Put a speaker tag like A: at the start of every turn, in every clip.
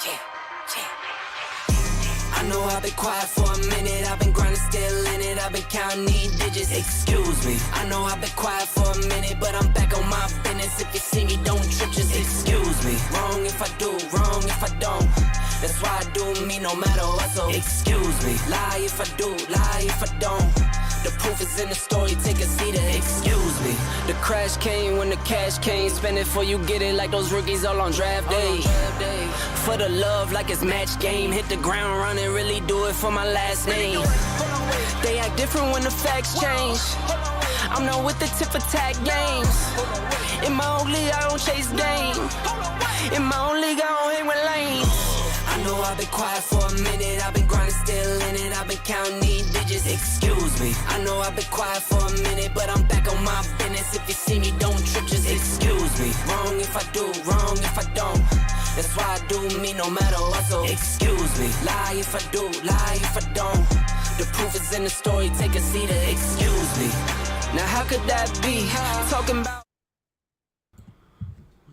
A: Yeah, yeah. I know I've been quiet for a minute, I've been grinding, still in it, I've been counting these digits, excuse me. I know I've been quiet for a minute, but I'm back on my business. If you see me, don't trip, just excuse me. Wrong if I do, wrong if I don't. That's why I do me no matter what, so excuse me. Lie if I do, lie if I don't. The proof is in the story, take a seat and excuse me. The crash came when the cash came. Spend it before you get it like those rookies all on draft day. For the love like it's match game. Hit the ground running, really do it for my last name. They act different when the facts change. I'm not with the tip for tag games. In my own league, I don't chase game. In my own league, I don't hang with lanes. I know I've been quiet for a minute, I've been grinding, still in it, I've been counting these digits, excuse me. I know I've been quiet for a minute, but I'm back on my business. If you see me, don't trip, just excuse me. Wrong if I do, wrong if I don't. That's why I do me no matter what, so excuse me. Lie if I do, lie if I don't. The proof is in the story, take a seat and excuse me. Now how could that be? Talking about...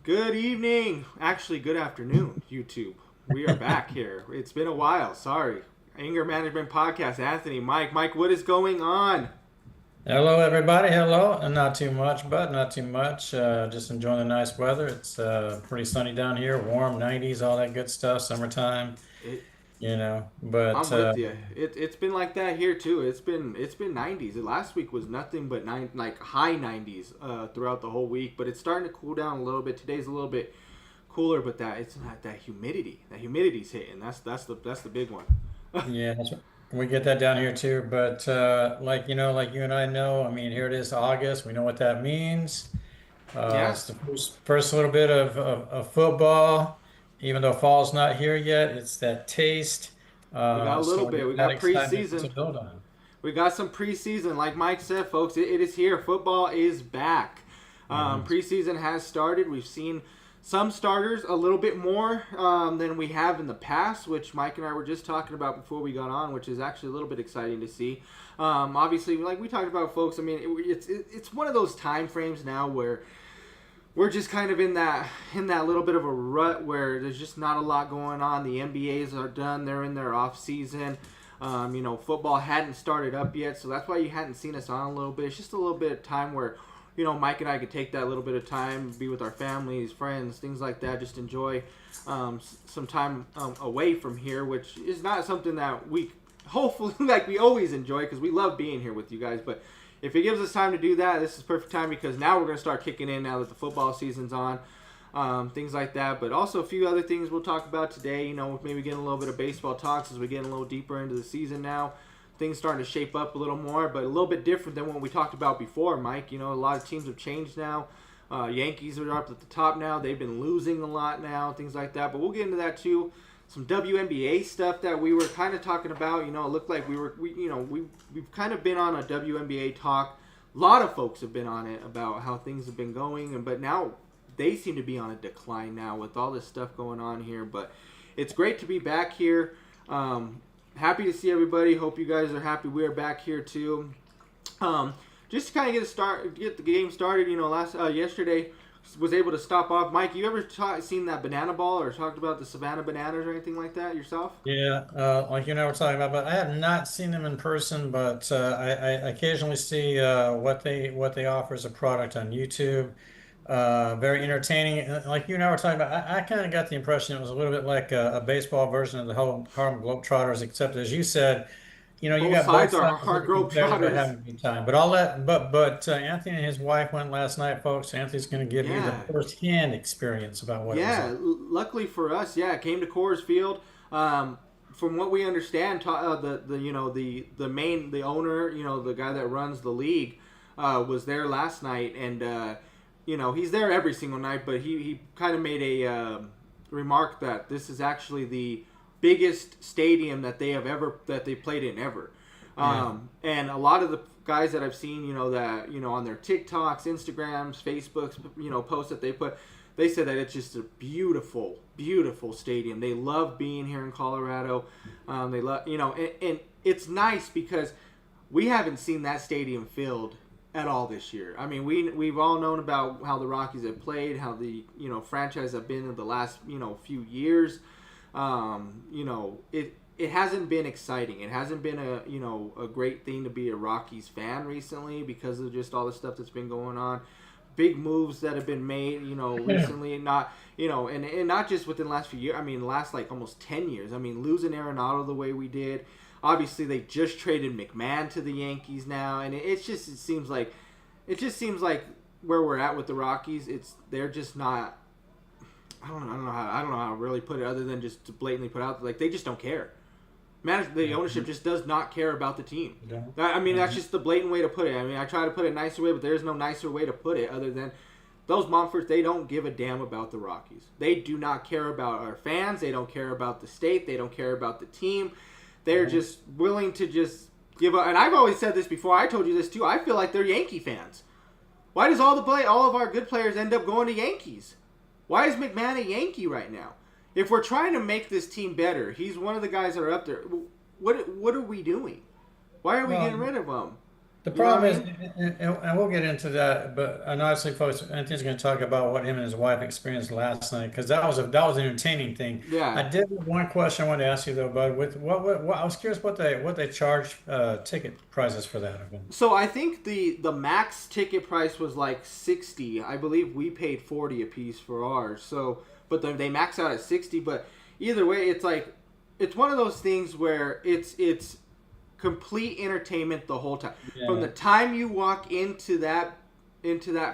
B: Good evening. Actually, good afternoon, YouTube. We are back here. It's been a while. Sorry. Anger Management Podcast. Anthony, Mike. Mike, what is going on?
C: Hello, everybody. Hello. Not too much, but not too much. Just enjoying the nice weather. It's pretty sunny down here. Warm 90s, all that good stuff. Summertime. But
B: I'm with you. It's been like that here too. It's been 90s. Last week was nothing but high 90s throughout the whole week. But it's starting to cool down a little bit. Today's a little bit cooler, but it's not that humidity. That humidity's hitting. That's the big one.
C: yeah, that's right. We get that down here too. But like you and I know, I mean, here it is, August. We know what that means. It's the first little bit of football. Even though fall's not here yet, it's that taste.
B: We got a little bit. We got preseason
C: to build on.
B: We got some preseason. Like Mike said, folks, it is here. Football is back. Preseason has started. We've seen some starters a little bit more than we have in the past, which Mike and I were just talking about before we got on, which is actually a little bit exciting to see. Obviously, like we talked about, folks, I mean, it's one of those time frames now where we're just kind of in that little bit of a rut where there's just not a lot going on. The NBAs are done. They're in their off season. Football hadn't started up yet, so that's why you hadn't seen us on a little bit. It's just a little bit of time where, Mike and I could take that little bit of time, be with our families, friends, things like that, just enjoy some time away from here, which is not something that we hopefully, like we always enjoy, because we love being here with you guys. But if it gives us time to do that, this is perfect time, because now we're going to start kicking in now that the football season's on, things like that. But also a few other things we'll talk about today, maybe getting a little bit of baseball talks as we get a little deeper into the season now. Things starting to shape up a little more, but a little bit different than what we talked about before, Mike. A lot of teams have changed now. Yankees are up at the top now. They've been losing a lot now, things like that. But we'll get into that too. Some WNBA stuff that we were kind of talking about. It looked like we've kind of been on a WNBA talk. A lot of folks have been on it about how things have been going, but now they seem to be on a decline now with all this stuff going on here. But it's great to be back here. Happy to see everybody. Hope you guys are happy. We are back here too. Just to kind of get the game started. Yesterday was able to stop off. Mike, you ever seen that banana ball or talked about the Savannah Bananas or anything like that yourself?
C: Yeah, like you and I were talking about, but I have not seen them in person. But I occasionally see what they offer as a product on YouTube. Very entertaining. Like you and I were talking about, I kind of got the impression it was a little bit like a baseball version of the whole Harlem Globetrotters, except as you said, you got both sides
B: are Globetrotters
C: having a good time. But all that, but Anthony and his wife went last night, folks. Anthony's going to give you the first-hand experience about what.
B: Yeah, it was like. Luckily for us, it came to Coors Field. From what we understand, the owner, the guy that runs the league, was there last night, and he's there every single night. But he kind of made a remark that this is actually the biggest stadium that they played in ever. And a lot of the guys that I've seen, on their TikToks, Instagrams, Facebooks, posts that they put, they said that it's just a beautiful, beautiful stadium. They love being here in Colorado. They love, and it's nice because we haven't seen that stadium filled at all this year. I mean, we've all known about how the Rockies have played, how the franchise have been in the last few years. It hasn't been exciting. It hasn't been a great thing to be a Rockies fan recently because of just all the stuff that's been going on. Big moves that have been made, recently, not, and not just within the last few years. I mean, last like almost 10 years. I mean, losing Arenado the way we did. Obviously, they just traded McMahon to the Yankees now, and it seems like where we're at with the Rockies, they're just not. I don't know how to really put it other than just to blatantly put out like they just don't care. The ownership just does not care about the team. I mean, that's just the blatant way to put it. I mean, I try to put it a nicer way, but there's no nicer way to put it other than those Montforts, they don't give a damn about the Rockies. They do not care about our fans. They don't care about the state. They don't care about the team. They're just willing to just give up. And I've always said this before. I told you this too. I feel like they're Yankee fans. Why does all of our good players end up going to Yankees? Why is McMahon a Yankee right now? If we're trying to make this team better, he's one of the guys that are up there. What are we doing? Why are we getting rid of him?
C: The problem is, and we'll get into that, but honestly, folks, Anthony's going to talk about what him and his wife experienced last night because that was an entertaining thing.
B: Yeah.
C: I did have one question I wanted to ask you though, bud. With what I was curious what they charge ticket prices for that event.
B: So I think the max ticket price was like $60. I believe we paid $40 a piece for ours. So, but they max out at $60. But either way, it's one of those things where it's complete entertainment the whole time. Yeah. From the time you walk into that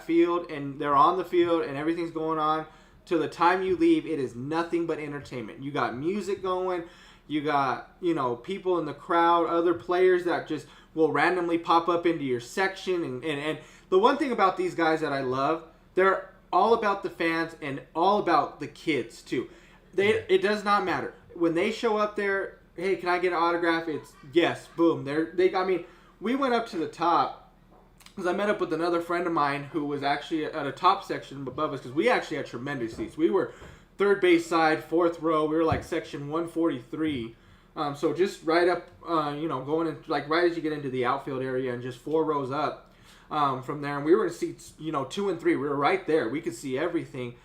B: field and they're on the field and everything's going on to the time you leave, it is nothing but entertainment. You got music going, you got, people in the crowd, other players that just will randomly pop up into your section and the one thing about these guys that I love, they're all about the fans and all about the kids too. It does not matter. When they show up there, hey, can I get an autograph? It's yes, boom. We went up to the top because I met up with another friend of mine who was actually at a top section above us because we actually had tremendous seats. We were third base side, fourth row. We were like section 143. So just right up, going in like right as you get into the outfield area and just 4 rows up from there. And we were in seats, 2 and 3. We were right there. We could see everything.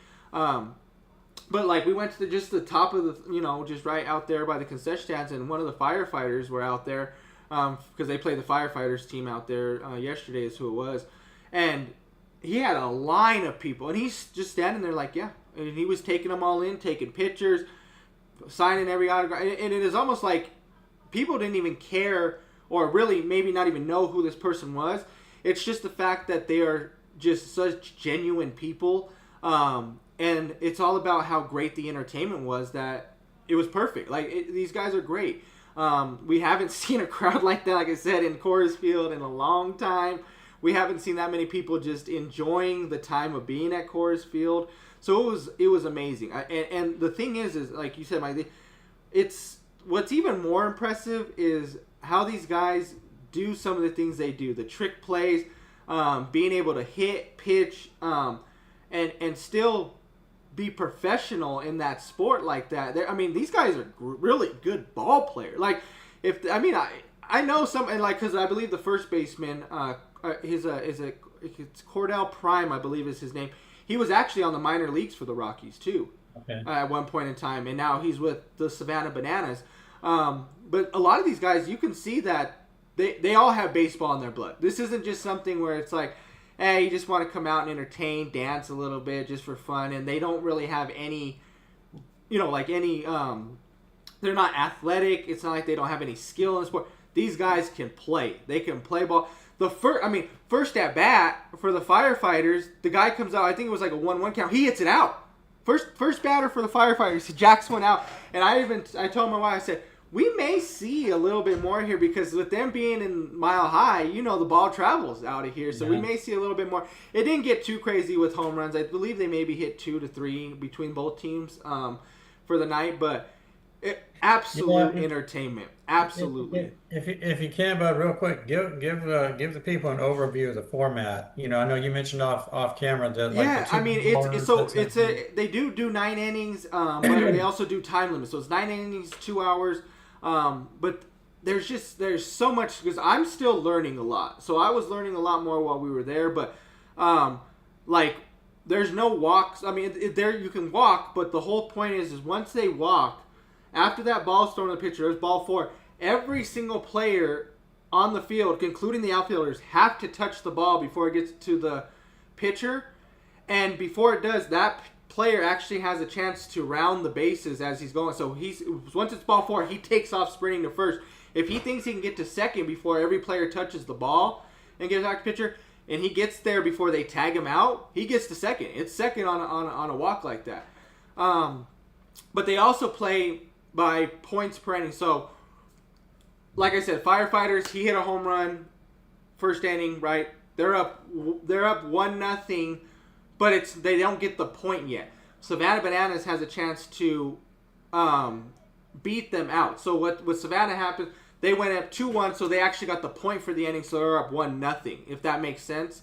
B: But like we went to just the top of the, just right out there by the concession stands, and one of the firefighters were out there because they played the firefighters team out there yesterday is who it was, and he had a line of people, and he's just standing there like and he was taking them all in, taking pictures, signing every autograph, and it is almost like people didn't even care or really maybe not even know who this person was. It's just the fact that they are just such genuine people. And it's all about how great the entertainment was that it was perfect. These guys are great. We haven't seen a crowd like that, like I said, in Coors Field in a long time. We haven't seen that many people just enjoying the time of being at Coors Field. So it was amazing. And the thing is like you said, Mike, it's what's even more impressive is how these guys do some of the things they do. The trick plays, being able to hit, pitch, and still be professional in that sport like that. These guys are really good ball players. I know some, and because I believe the first baseman, it's Cordell Prime, I believe is his name. He was actually on the minor leagues for the Rockies too, at one point in time, and now he's with the Savannah Bananas. But a lot of these guys, you can see that they all have baseball in their blood. This isn't just something where it's like, hey, you just want to come out and entertain, dance a little bit just for fun, and they don't really have any, they're not athletic. It's not like they don't have any skill in the sport. These guys can play. They can play ball. First at bat for the firefighters, the guy comes out, I think it was like a 1-1 count. He hits it out. First batter for the firefighters, he jacks one out. And I told my wife, I said, we may see a little bit more here because with them being in Mile High, the ball travels out of here. So we may see a little bit more. It didn't get too crazy with home runs. I believe they maybe hit 2 to 3 between both teams for the night. But absolute entertainment. Absolutely.
C: If you can, but real quick, give the people an overview of the format. I know you mentioned off camera that
B: they do 9 innings, but they also do time limits. So it's 9 innings, 2 hours. But there's so much because I'm still learning a lot. So I was learning a lot more while we were there, but there's no walks. There you can walk, but the whole point is once they walk, After that ball's thrown to the pitcher, there's ball 4. Every single player on the field, including the outfielders, have to touch the ball before it gets to the pitcher. And before it does, that player actually has a chance to round the bases as he's going. So once it's ball 4, he takes off sprinting to first. If he thinks he can get to second before every player touches the ball and gets back to pitcher, and he gets there before they tag him out, he gets to second. It's second on a walk like that. But they also play by points per inning. So, like I said, Firefighters, he hit a home run first inning, right? They're up 1-0, but they don't get the point yet. Savannah Bananas has a chance to beat them out. So what Savannah happened, they went up 2-1, so they actually got the point for the inning, so they're up 1-0, if that makes sense.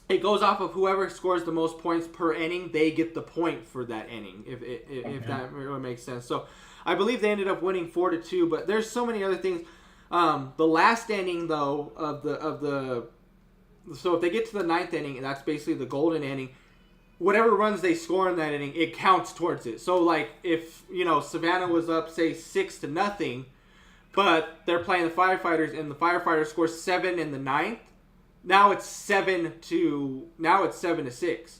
B: It goes off of whoever scores the most points per inning, they get the point for that inning, if that really makes sense. So I believe they ended up winning 4-2, but there's so many other things. The last inning, though, so if they get to the 9th inning, and that's basically the golden inning, whatever runs they score in that inning, it counts towards it. So, like, if, Savannah was up, say, 6-0, but they're playing the Firefighters, and the Firefighters score 7 in the 9th, now it's 7-6.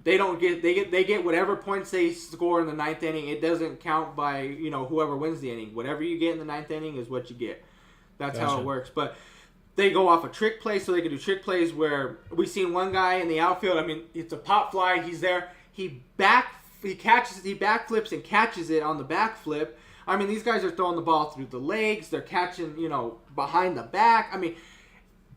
B: They get whatever points they score in the 9th inning. It doesn't count by, whoever wins the inning. Whatever you get in the 9th inning is what you get. That's how it works. But they go off a trick play, so they can do trick plays where we've seen one guy in the outfield. I mean, it's a pop fly. He's there. He backflips and catches it on the backflip. I mean, these guys are throwing the ball through the legs. They're catching, behind the back. I mean,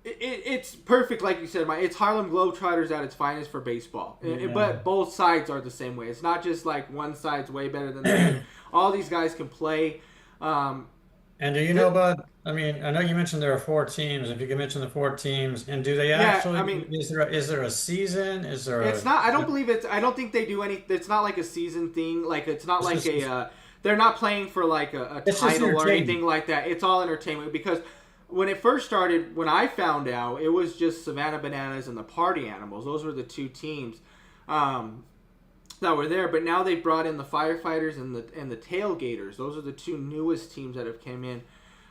B: it's perfect, like you said, it's Harlem Globetrotters at its finest for baseball. Yeah. But both sides are the same way. It's not just like one side's way better than the other. All these guys can play.
C: And do you know, Bud? I mean, I know you mentioned there are 4 teams. If you can mention the 4 teams, and do they actually? I mean, is there a season? Is there?
B: It's not. I don't believe it's. I don't think they do any. It's not like a season thing. Like it's not like they're not playing for like a title or anything like that. It's all entertainment because. When it first started, when I found out, it was just Savannah Bananas and the Party Animals. Those were the 2 teams that were there. But now they brought in the Firefighters and the Tailgaters. Those are the 2 newest teams that have come in.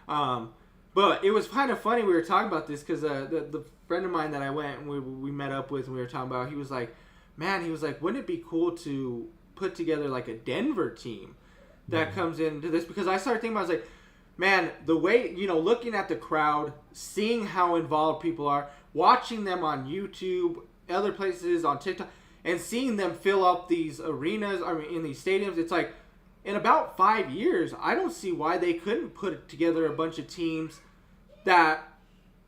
B: But it was kind of funny. We were talking about this because the friend of mine that I went and we met up with and we were talking about, he was like, wouldn't it be cool to put together like a Denver team that comes into this? Because I started thinking about, I was like, man, the way, looking at the crowd, seeing how involved people are, watching them on YouTube, other places, on TikTok, and seeing them fill up these arenas, in these stadiums, it's like, in about 5 years, I don't see why they couldn't put together a bunch of teams that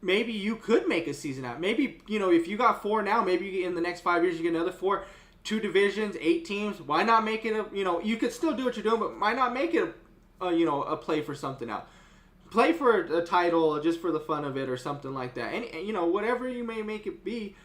B: maybe you could make a season out. Maybe, if you got 4 now, maybe in the next 5 years you get another 4, 2 divisions, 8 teams. Why not make it you could still do what you're doing, but why not make it a play for something else. Play for a title just for the fun of it or something like that. And, whatever you may make it be,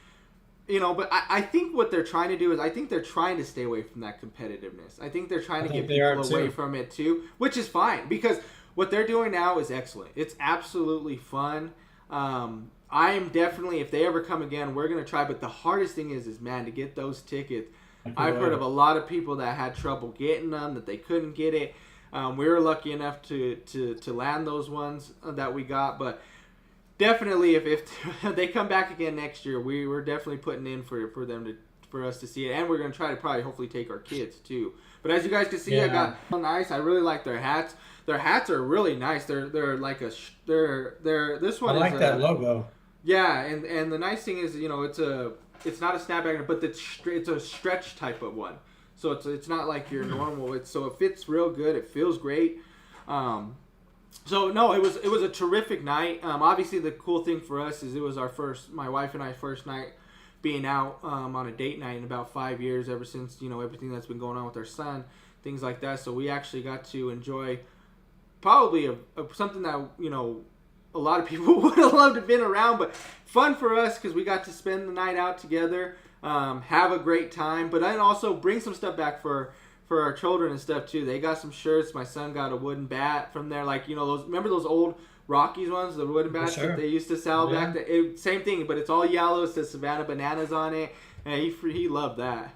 B: but I think what they're trying to do is I think they're trying to stay away from that competitiveness. I think they're trying to get people away from it too, which is fine because what they're doing now is excellent. It's absolutely fun. I am definitely, if they ever come again, we're going to try. But the hardest thing is man, to get those tickets. I've heard of a lot of people that had trouble getting them, that they couldn't get it. We were lucky enough to land those ones that we got, but definitely if they come back again next year, we're definitely putting in for us to see it, and we're gonna try to probably hopefully take our kids too. But as you guys can see, I got nice. I really like their hats. Their hats are really nice. They're like this one. I like
C: that logo.
B: Yeah, and the nice thing is it's not a snapback, but it's a stretch type of one. So it's not like your normal. So it fits real good. It feels great. So no, it was a terrific night. Obviously the cool thing for us is it was my wife and I first night being out on a date night in about 5 years. Ever since everything that's been going on with our son, things like that. So we actually got to enjoy probably something that a lot of people would have loved to have been around, but fun for us because we got to spend the night out together. Have a great time, but then also bring some stuff back for our children and stuff too. They got some shirts. My son got a wooden bat from there, like remember those old Rockies ones, the wooden bats that they used to sell back then? Same thing, but it's all yellow. It says Savannah Bananas on it, and he loved that.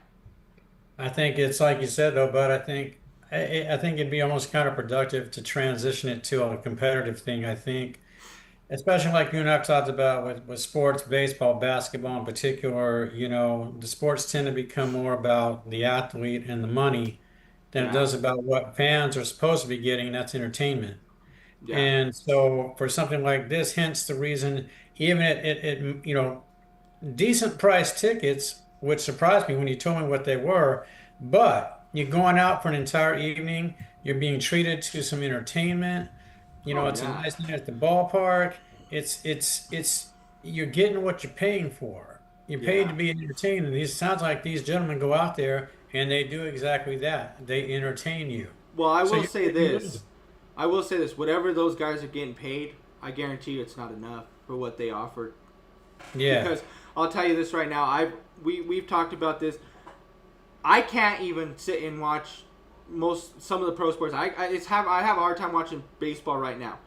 C: I think it's like you said though, but I think I think it'd be almost counterproductive to transition it to a competitive thing. I think, especially like you and I've talked about with sports, baseball, basketball in particular, the sports tend to become more about the athlete and the money than it
B: Yeah,
C: does about what fans are supposed to be getting, and that's entertainment.
B: yeah.
C: And so for something like this, hence the reason, even decent price tickets, which surprised me when you told me what they were, but you're going out for an entire evening, you're being treated to some entertainment,
B: Oh
C: it's a
B: yeah.
C: nice night at the ballpark. It's you're getting what you're paying for. You're paid
B: Yeah.
C: to be entertained. And these sounds like these gentlemen go out there and they do exactly that. They entertain you.
B: Well, I
C: So
B: will
C: you're
B: say
C: getting
B: this.
C: losing.
B: I will say this. Whatever those guys are getting paid, I guarantee you it's not enough for what they offered.
C: Yeah.
B: Because I'll tell you this right now. We've talked about this. I can't even sit and watch some of the pro sports. I have a hard time watching baseball right now.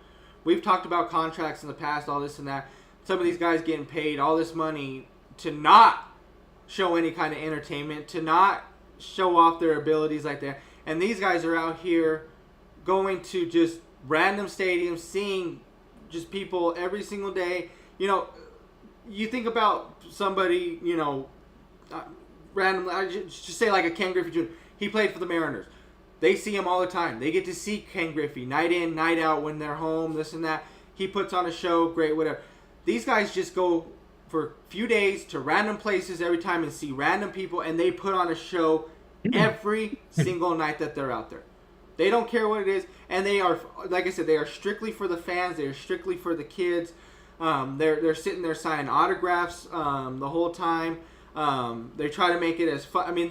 B: We've talked about contracts in the past, all this and that. Some of these guys getting paid all this money to not show any kind of entertainment, to not show off their abilities like that. And these guys are out here going to just random stadiums, seeing just people every single day. You think about somebody, randomly, I just say like a Ken Griffey Jr. He played for the Mariners. They see him all the time. They get to see Ken Griffey night in, night out when they're home, this and that. He puts on a show, great, whatever. These guys just go for a few days to random places every time and see random people, and they put on a show every single night that they're out there. They don't care what it is, and they are, like I said, they are strictly for the fans. They are strictly for the kids. They're sitting there signing autographs the whole time. They try to make it as fun. I mean,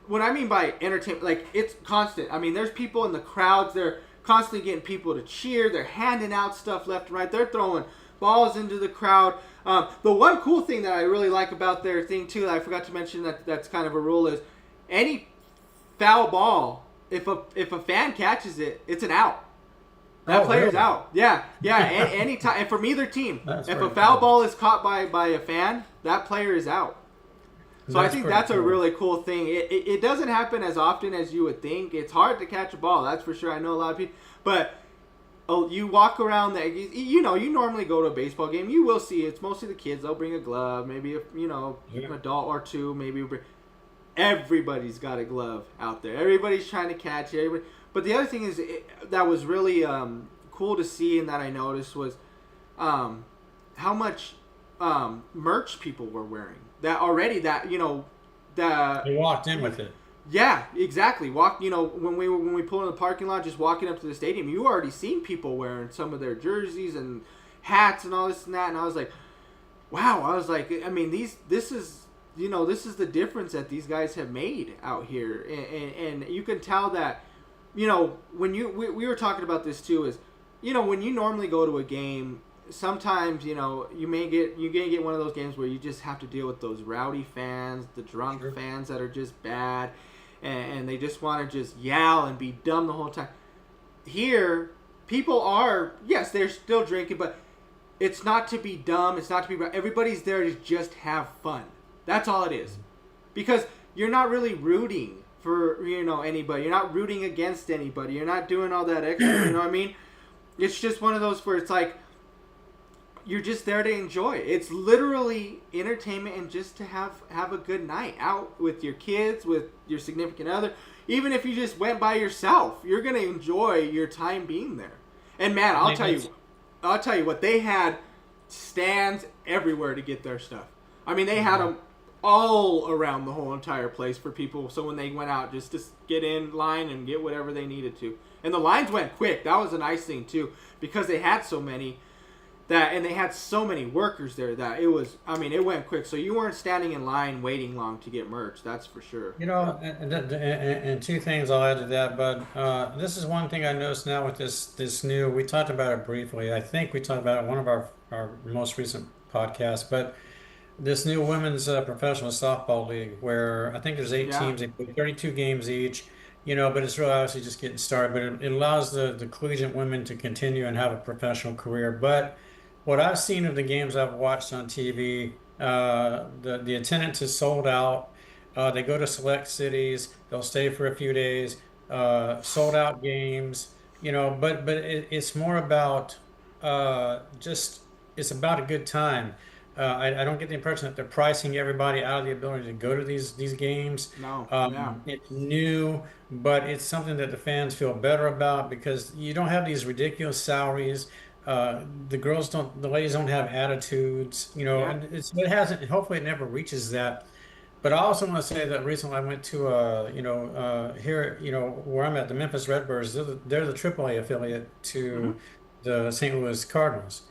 B: what I mean by entertainment, like it's constant. I mean, there's people in the crowds. They're constantly getting people to cheer. They're handing out stuff left and right. They're throwing balls into the crowd. The one cool thing that I really like about their thing too, that I forgot to mention that's kind of a rule, is any foul ball, if a fan catches it, it's an out. That
C: Oh,
B: player's
C: really?
B: out. Yeah, yeah. Any time, and from either team,
C: That's
B: if a
C: pretty
B: foul
C: cool.
B: ball is caught by a fan, that player is out. So I
C: That's
B: think
C: pretty
B: that's a
C: cool.
B: really cool thing. It doesn't happen as often as you would think. It's hard to catch a ball, that's for sure. I know a lot of people, but you walk around there. You normally go to a baseball game. You will see it's mostly the kids. They'll bring a glove, maybe
C: Yeah.
B: an adult or two, maybe. Everybody's got a glove out there. Everybody's trying to catch it. But the other thing is that was really cool to see and that I noticed was how much merch people were wearing. That already that the
C: They walked in with it.
B: yeah, exactly. When we pull in the parking lot, just walking up to the stadium, you already seen people wearing some of their jerseys and hats and all this and that, and I was like, wow. I was like, I mean, this is the difference that these guys have made out here, and you can tell that, when we were talking about this too, is, when you normally go to a game, sometimes you get one of those games where you just have to deal with those rowdy fans, the drunk
C: Sure.
B: fans that are just bad, and they just want to just yell and be dumb the whole time. Here, people are, yes, they're still drinking, but it's not to be dumb. It's not to be. Everybody's there to just have fun. That's all it is, because you're not really rooting for anybody. You're not rooting against anybody. You're not doing all that extra. You know what I mean? It's just one of those where it's like you're just there to enjoy. It's literally entertainment and just to have a good night out with your kids, with your significant other. Even if you just went by yourself, you're gonna enjoy your time being there. And man, I'll tell you what, they had stands everywhere to get their stuff. I mean, they had them all around the whole entire place for people. So when they went out, just to get in line and get whatever they needed to. And the lines went quick. That was a nice thing too, because they had so many. And they had so many workers there that it went quick. So you weren't standing in line waiting long to get merch. That's for sure.
C: And two things I'll add to that, but this is one thing I noticed now with this new. We talked about it briefly. I think we talked about it in one of our most recent podcasts, but this new women's professional softball league, where I think there's eight
B: Yeah.
C: teams, they play 32 games each. But it's really obviously just getting started. But it allows the collegiate women to continue and have a professional career. But what I've seen of the games I've watched on TV, the attendance is sold out. They go to select cities. They'll stay for a few days. sold out games, but it's more about just it's about a good time. I don't get the impression that they're pricing everybody out of the ability to go to these games.
B: No, yeah,
C: It's new, but it's something that the fans feel better about because you don't have these ridiculous salaries. The ladies don't have attitudes,
B: yeah.
C: and it hasn't. Hopefully, it never reaches that. But I also want to say that recently I went to here where I'm at, the Memphis Redbirds. They're the AAA affiliate
B: Mm-hmm.
C: to the St. Louis Cardinals,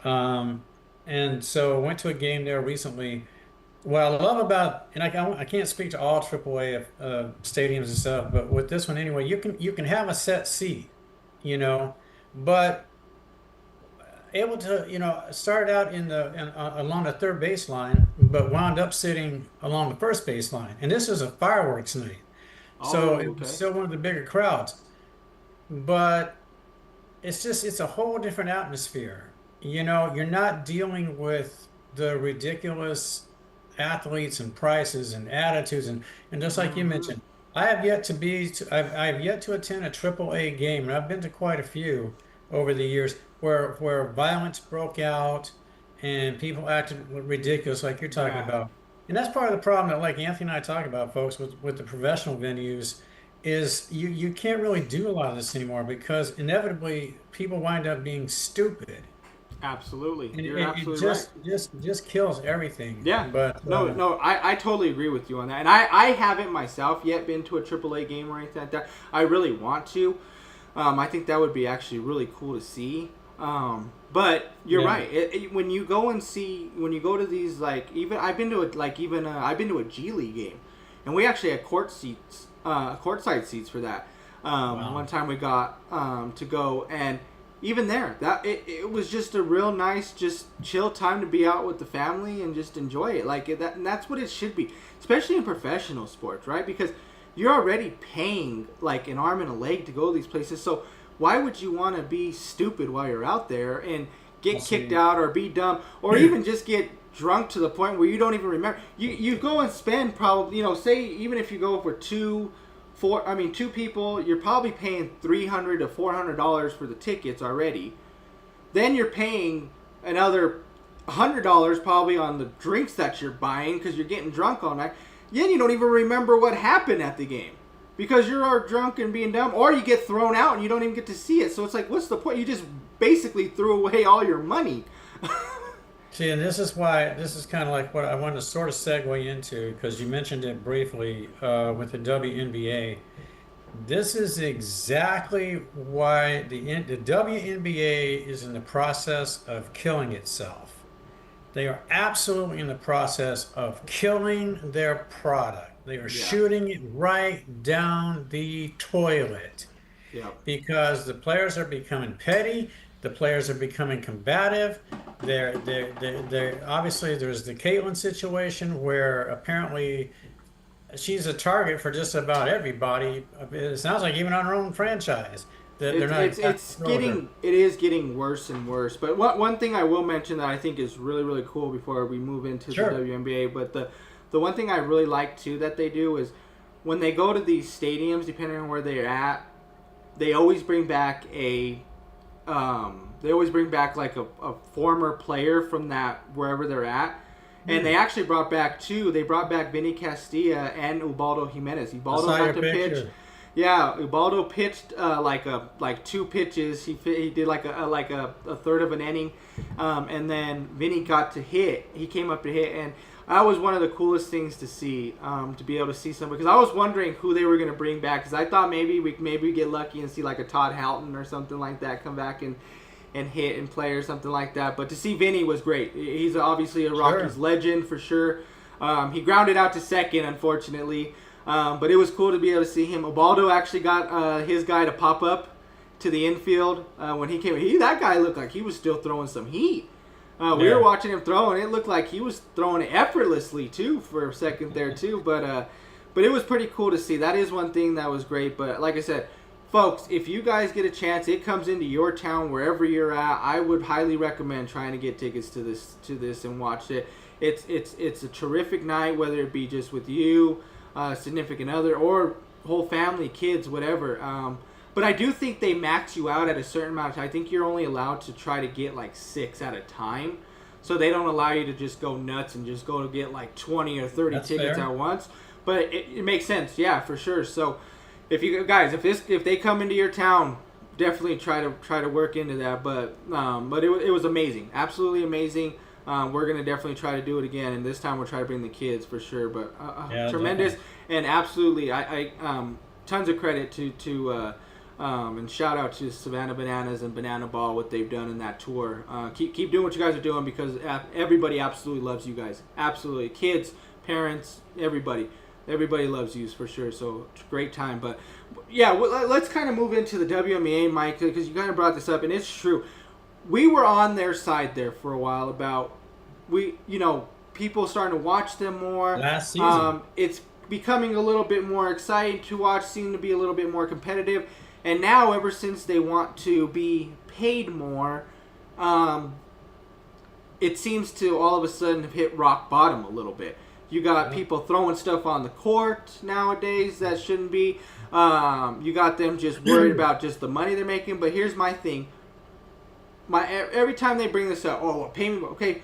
C: um, and so went to a game there recently. What I love about, and I can't speak to all AAA stadiums and stuff, but with this one anyway, you can have a set seat, you know, but able to, started out along the third baseline, but wound up sitting along the first baseline. And this was a fireworks night, so
B: Oh,
C: it was
B: okay.
C: still one of the bigger crowds. But it's a whole different atmosphere. You're not dealing with the ridiculous athletes and prices and attitudes and just like you
B: Mm-hmm.
C: mentioned, I've yet to attend a triple A game, and I've been to quite a few over the years where violence broke out and people acted ridiculous like you're talking
B: Yeah,
C: about. And that's part of the problem that like Anthony and I talk about, folks, with the professional venues is you can't really do a lot of this anymore because inevitably people wind up being stupid,
B: absolutely.
C: and
B: You're
C: it
B: absolutely right.
C: just kills everything.
B: Yeah.
C: But
B: No, no, I totally agree with you on that. And I haven't myself yet been to a AAA game or anything like that. I really want to. I think that would be actually really cool to see. But you're
C: yeah,
B: right. When you go and see, when you go to these, like, even I've been to I've been to a G League game, and we actually had courtside seats for that. One
C: wow,
B: time we got to go, and even there, it was just a real nice, just chill time to be out with the family and just enjoy it. And that's what it should be, especially in professional sports, right? Because you're already paying like an arm and a leg to go to these places, so why would you want to be stupid while you're out there and
C: I'll
B: get kicked
C: see.
B: out or be dumb or even just get drunk to the point where you don't even remember? You go and spend probably, say even if you go for two people, you're probably paying $300 to $400 for the tickets already. Then you're paying another $100 probably on the drinks that you're buying because you're getting drunk all night. Then you don't even remember what happened at the game because you're all drunk and being dumb, or you get thrown out and you don't even get to see it. So it's like, what's the point? You just basically threw away all your money.
C: See, and this is kind of like what I wanted to sort of segue into because you mentioned it briefly with the WNBA. This is exactly why the WNBA is in the process of killing itself. They are absolutely in the process of killing their product. They are
B: Yeah.
C: shooting it right down the toilet
B: Yeah.
C: because the players are becoming petty, the players are becoming combative. They're obviously there's the Caitlyn situation where apparently she's a target for just about everybody. It sounds like even on her own franchise that they're
B: It's
C: not
B: it's
C: exactly
B: it's
C: thrilled with her.
B: getting it is getting worse and worse. But one thing I will mention that I think is really really cool before we move into the
C: Sure.
B: WNBA, but the one thing I really like too that they do is when they go to these stadiums, depending on where they're at, they always bring back like a former player from that wherever they're at. And they actually brought back two. They brought back Vinny Castilla and Ubaldo Jimenez.
C: I
B: Ubaldo
C: saw
B: got
C: your
B: to pitch.
C: picture.
B: Yeah, Ubaldo pitched like two pitches. He did like a third of an inning, and then Vinny got to hit. He came up to hit, and that was one of the coolest things to see. To be able to see somebody, because I was wondering who they were going to bring back, because I thought maybe get lucky and see like a Todd Helton or something like that come back and hit and play or something like that. But to see Vinny was great. He's obviously a Rockies
C: Sure.
B: legend for sure. He grounded out to second, unfortunately. But it was cool to be able to see him. Ubaldo actually got his guy to pop up to the infield when he came. That guy looked like he was still throwing some heat. We were
C: Yeah.
B: watching him throw, and it looked like he was throwing it effortlessly too for a second there too. But it was pretty cool to see. That is one thing that was great. But like I said, folks, if you guys get a chance, it comes into your town wherever you're at. I would highly recommend trying to get tickets to this and watch it. It's a terrific night, whether it be just with you, significant other, or whole family, kids, whatever. But I do think they max you out at a certain amount. I think you're only allowed to try to get like 6 at a time. So they don't allow you to just go nuts and just go to get like 20 or 30
C: That's
B: tickets
C: fair.
B: at once. But it makes sense, yeah, for sure. So if you guys, if they come into your town, definitely try to work into that. But it was amazing, absolutely amazing. We're gonna definitely try to do it again, and this time we'll try to bring the kids for sure. But tremendous, definitely. And absolutely, I tons of credit to and shout out to Savannah Bananas and Banana Ball, what they've done in that tour. Keep doing what you guys are doing, because everybody absolutely loves you guys. Absolutely, kids, parents, everybody loves you for sure. So great time. But yeah, let's kind of move into the WNBA, Mike, because you kind of brought this up, and it's true. We were on their side there for a while about people starting to watch them more.
C: Last season.
B: It's becoming a little bit more exciting to watch, seem to be a little bit more competitive. And now, ever since they want to be paid more, it seems to all of a sudden have hit rock bottom a little bit. You got people throwing stuff on the court nowadays that shouldn't be. You got them just worried about just the money they're making. But here's my thing. Every time they bring this up, well, pay me. Okay,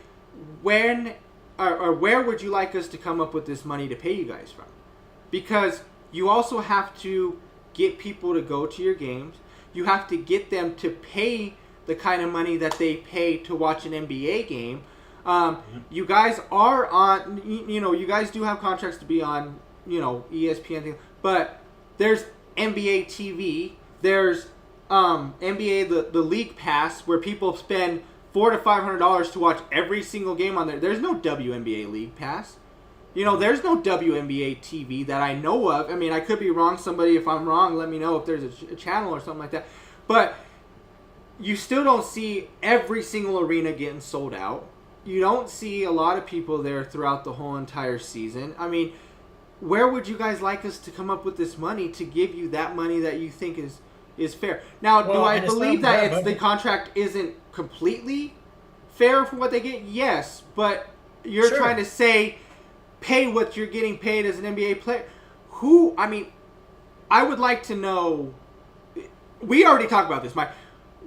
B: when or where would you like us to come up with this money to pay you guys from? Because you also have to get people to go to your games. You have to get them to pay the kind of money that they pay to watch an NBA game. You guys are on, you guys do have contracts to be on, ESPN things, but there's NBA TV, there's NBA, the League Pass, where people spend $400 to $500 to watch every single game on there. There's no WNBA League Pass. There's no WNBA TV that I know of. I mean, I could be wrong. Somebody, if I'm wrong, let me know if there's a channel or something like that. But you still don't see every single arena getting sold out. You don't see a lot of people there throughout the whole entire season. I mean, where would you guys like us to come up with this money to give you that money that you think is fair? Now, do I believe that the contract isn't completely fair for what they get? Yes, but you're trying to say pay what you're getting paid as an NBA player. I would like to know. We already talked about this, Mike.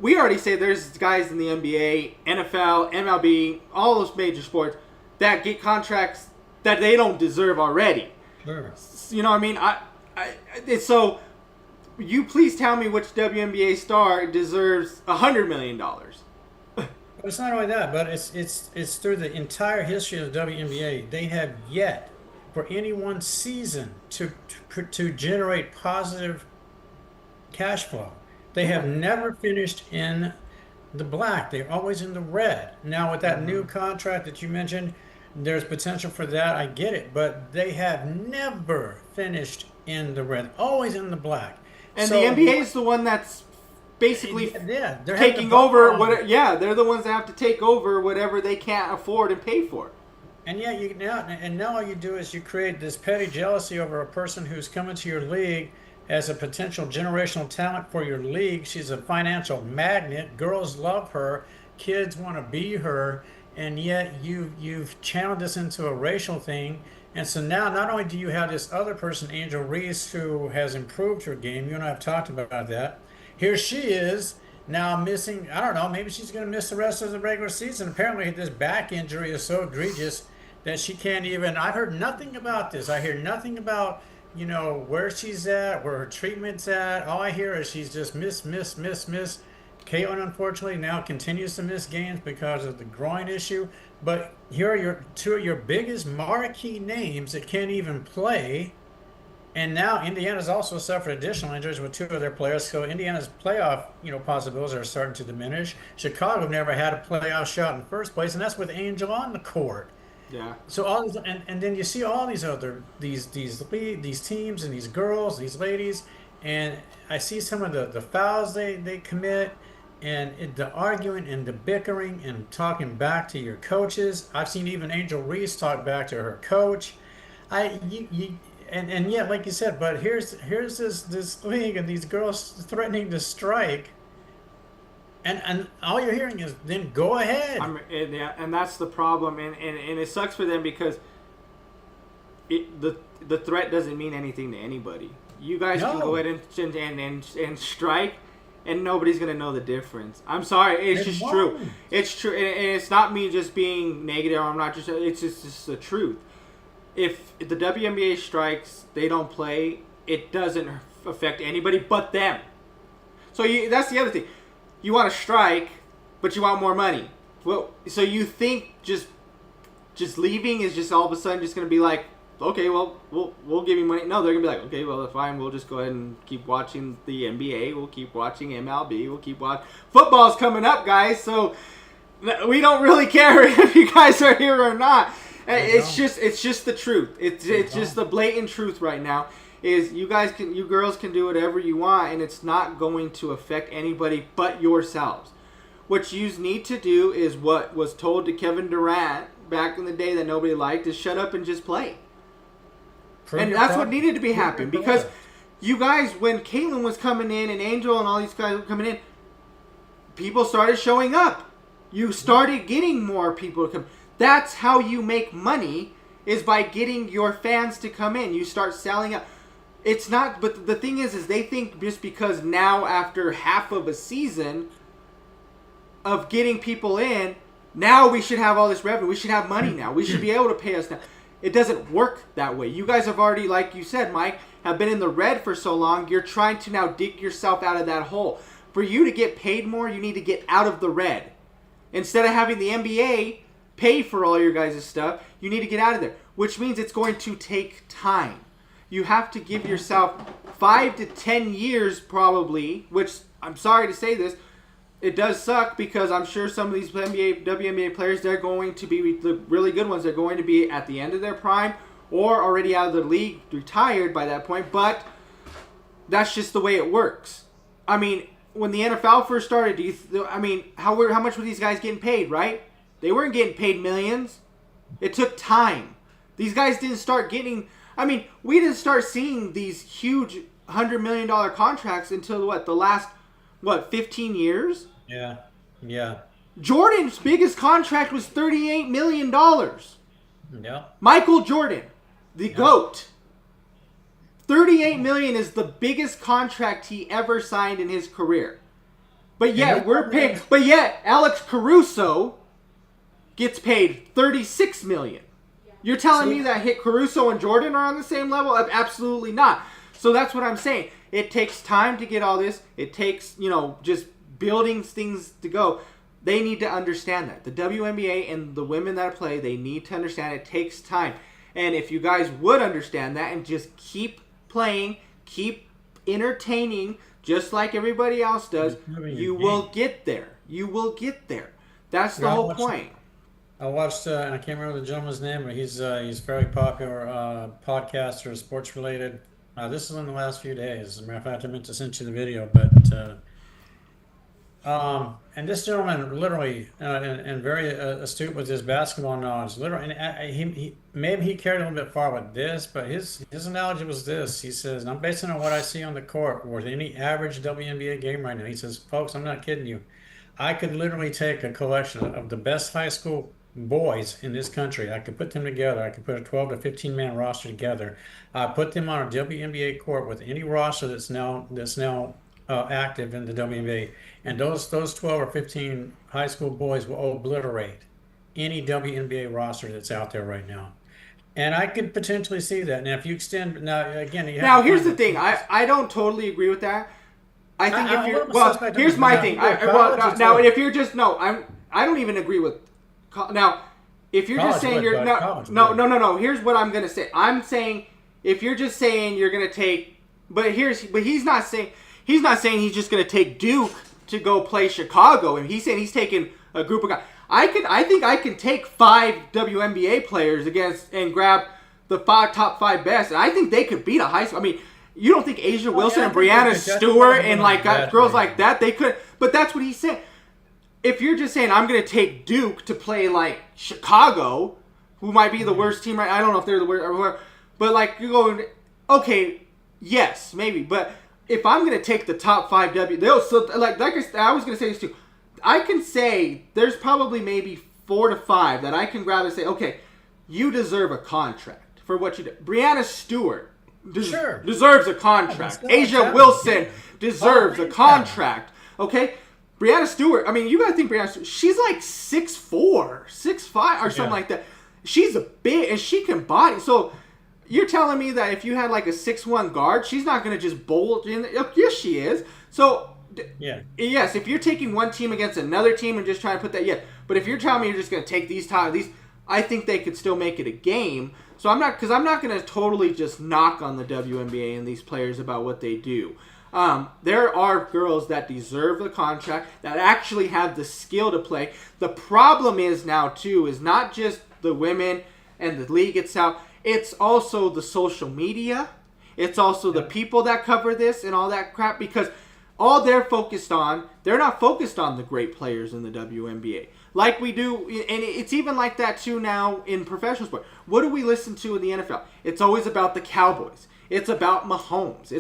B: We already say there's guys in the NBA, NFL, MLB, all those major sports that get contracts that they don't deserve already.
C: Sure.
B: You know what I mean? So you please tell me which WNBA star deserves $100 million.
C: It's not only that, but it's through the entire history of the WNBA. They have yet, for any one season, to generate positive cash flow. They have never finished in the black. They're always in the red. Now, with that new contract that you mentioned, there's potential for that. I get it, but they have never finished in the red. Always in the black.
B: And so, the NBA is the one that's basically
C: they're
B: taking over. They're the ones that have to take over whatever they can't afford and pay for.
C: And now all you do is you create this petty jealousy over a person who's coming to your league as a potential generational talent for your league. She's a financial magnet. Girls love her. Kids want to be her. And yet you've channeled this into a racial thing. And so now not only do you have this other person, Angel Reese, who has improved her game. You and I have talked about that. Here she is now missing, I don't know, maybe she's going to miss the rest of the regular season. Apparently this back injury is so egregious that she can't even, I've heard nothing about this. I hear nothing about, where she's at, where her treatment's at. All I hear is she's just miss. Caitlin, unfortunately, now continues to miss games because of the groin issue. But here are two of your biggest marquee names that can't even play. And now Indiana's also suffered additional injuries with two of their players. So Indiana's playoff, possibilities are starting to diminish. Chicago never had a playoff shot in the first place, and that's with Angel on the court.
B: Yeah.
C: So all these, and then you see all these other these teams and these girls, these ladies, and I see some of the fouls they commit, and the arguing and the bickering and talking back to your coaches. I've seen even Angel Reese talk back to her coach. And yeah, like you said, but here's this league and these girls threatening to strike, and all you're hearing is then go ahead.
B: And that's the problem, and it sucks for them because the threat doesn't mean anything to anybody. you guys can go ahead and strike, and nobody's gonna know the difference. I'm sorry, it's just true. It's true, and it's not me just being negative. I'm not just. It's just the truth. If the WNBA strikes, they don't play. It doesn't affect anybody but them. So that's the other thing. You want to strike, but you want more money. Well, so you think just leaving is just all of a sudden just going to be like, okay, well, we'll give you money. No, they're going to be like, okay, well, fine, we'll just go ahead and keep watching the NBA. We'll keep watching MLB. We'll keep watching. Football's coming up, guys, so we don't really care if you guys are here or not. It's just the truth. It's just the blatant truth right now. Is you girls can do whatever you want, and it's not going to affect anybody but yourselves. What you need to do is what was told to Kevin Durant back in the day that nobody liked, is shut up and just play. And that's what needed to be happening, because you guys, when Caitlyn was coming in and Angel and all these guys were coming in, people started showing up. You started getting more people to come. That's how you make money, is by getting your fans to come in. You start selling out. It's not, but the thing is they think just because now after half of a season of getting people in, now we should have all this revenue. We should have money now. We should be able to pay us now. It doesn't work that way. You guys have already, like you said, Mike, have been in the red for so long. You're trying to now dig yourself out of that hole. For you to get paid more, you need to get out of the red. Instead of having the NBA pay for all your guys' stuff, you need to get out of there, which means it's going to take time. You have to give yourself 5 to 10 years probably, which I'm sorry to say this, it does suck, because I'm sure some of these WNBA players, they're going to be, the really good ones, they're going to be at the end of their prime or already out of the league, retired by that point, but that's just the way it works. I mean, when the NFL first started, how much were these guys getting paid, right? They weren't getting paid millions. It took time. These guys didn't start getting... we didn't start seeing these huge $100 million contracts until the last 15 years?
C: Yeah.
B: Jordan's biggest contract was $38 million.
C: Yeah.
B: Michael Jordan, the GOAT. $38 million is the biggest contract he ever signed in his career. But yet Alex Caruso gets paid $36 million. You're telling me that Caruso and Jordan are on the same level? Absolutely not. So that's what I'm saying. It takes time to get all this. It takes, just building things to go. They need to understand that. The WNBA and the women that play, they need to understand it takes time. And if you guys would understand that and just keep playing, keep entertaining, just like everybody else does, you will get there. You will get there. That's the whole point.
C: I watched, and I can't remember the gentleman's name, but he's very popular podcaster, sports related. This is in the last few days. As a matter of fact, I meant to send you the video, but and this gentleman literally and very astute with his basketball knowledge. Literally, and he maybe he carried a little bit far with this, but his analogy was this. He says, and I'm basing it on what I see on the court with any average WNBA game right now. He says, folks, I'm not kidding you. I could literally take a collection of the best high school boys in this country. I could put them together. I could put a 12 to 15 man roster together. Put them on a WNBA court with any roster that's now active in the WNBA, and those 12 or 15 high school boys will obliterate any WNBA roster that's out there right now. And I could potentially see that. Now, if you extend
B: here's the thing. I don't totally agree with that. I think here's my thing. If you're just I don't even agree with. Now, if you're just saying you're no. Here's what I'm gonna say. I'm saying if you're just saying you're gonna take, but he's not saying he's just gonna take Duke to go play Chicago, and he's saying he's taking a group of guys. I think I can take 5 WNBA players and grab the top 5 best, and I think they could beat a high school. You don't think Asia Wilson and Brianna Stewart and girls like that they could? But that's what he's saying. If you're just saying I'm going to take Duke to play Chicago, who might be the worst team, right? I don't know if they're the worst, but you're going, okay, yes, maybe. But if I'm going to take the top 5 I was going to say this too. I can say there's probably maybe 4 to 5 that I can grab and say, okay, you deserve a contract for what you did. Brianna Stewart, deserves a contract. Asia Wilson deserves a contract. Okay? Brianna Stewart, I mean, you got to think Brianna Stewart, she's like 6'4", 6'5", or something like that. She's a big, and she can body. So you're telling me that if you had like a 6'1" guard, she's not going to just bolt in? Yes, she is. So, yes, if you're taking one team against another team and just trying to put that, But if you're telling me you're just going to take these, I think they could still make it a game. So I'm not going to totally just knock on the WNBA and these players about what they do. There are girls that deserve the contract, that actually have the skill to play. The problem is now, too, is not just the women and the league itself. It's also the social media. It's also the people that cover this and all that crap, because all they're not focused on the great players in the WNBA. Like we do, and it's even like that, too, now in professional sport. What do we listen to in the NFL? It's always about the Cowboys. It's about Mahomes.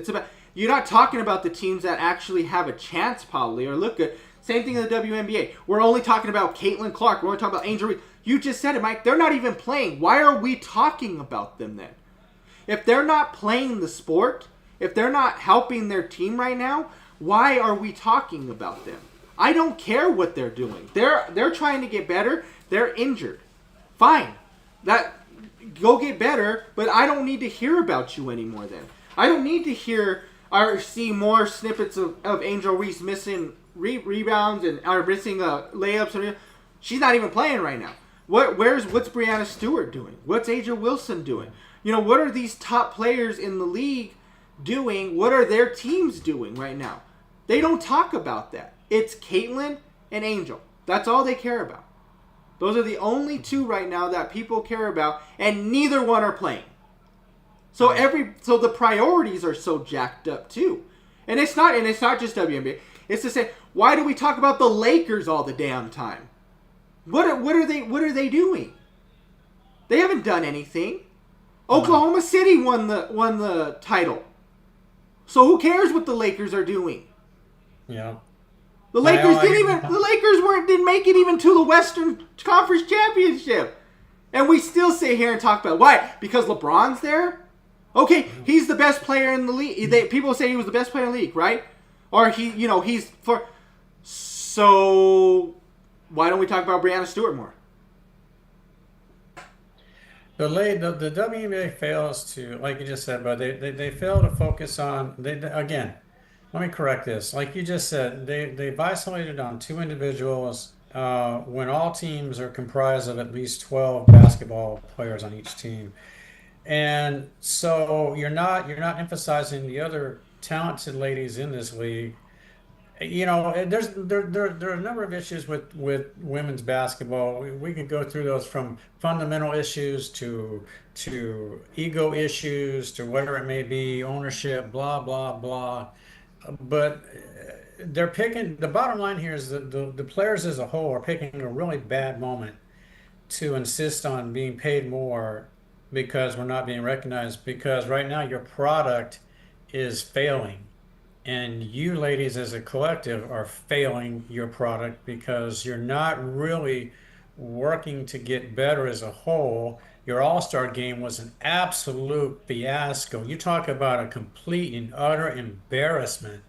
B: You're not talking about the teams that actually have a chance, probably, or look good. Same thing in the WNBA. We're only talking about Caitlin Clark. We're only talking about Angel Reese. You just said it, Mike. They're not even playing. Why are we talking about them then? If they're not playing the sport, if they're not helping their team right now, why are we talking about them? I don't care what they're doing. They're trying to get better. They're injured. Fine. Go get better, but I don't need to hear about you anymore then. I don't need to hear or see more snippets of Angel Reese missing rebounds and are missing layups. She's not even playing right now. What's Brianna Stewart doing? What's Asia Wilson doing? What are these top players in the league doing? What are their teams doing right now? They don't talk about that. It's Caitlin and Angel. That's all they care about. Those are the only two right now that people care about, and neither one are playing. So the priorities are so jacked up too. And it's not just WNBA. It's to say, why do we talk about the Lakers all the damn time? What are they doing? They haven't done anything. Oklahoma City won the title. So who cares what the Lakers are doing?
C: Yeah.
B: The Lakers didn't make it even to the Western Conference Championship. And we still sit here and talk about it. Why? Because LeBron's there? Okay, he's the best player in the league. People say he was the best player in the league, right? Or he's for. So why don't we talk about Brianna Stewart more?
C: The WNBA fails to, like you just said, but they fail to focus on. Again, let me correct this. Like you just said, they've isolated on two individuals when all teams are comprised of at least 12 basketball players on each team. And so you're not emphasizing the other talented ladies in this league. There are a number of issues with women's basketball. We can go through those, from fundamental issues to ego issues to whatever it may be, ownership, blah blah blah. But they're picking. The bottom line here is that the players as a whole are picking a really bad moment to insist on being paid more, because we're not being recognized, because right now your product is failing, and you ladies as a collective are failing your product because you're not really working to get better as a whole. Your All-Star game was an absolute fiasco. You talk about a complete and utter embarrassment,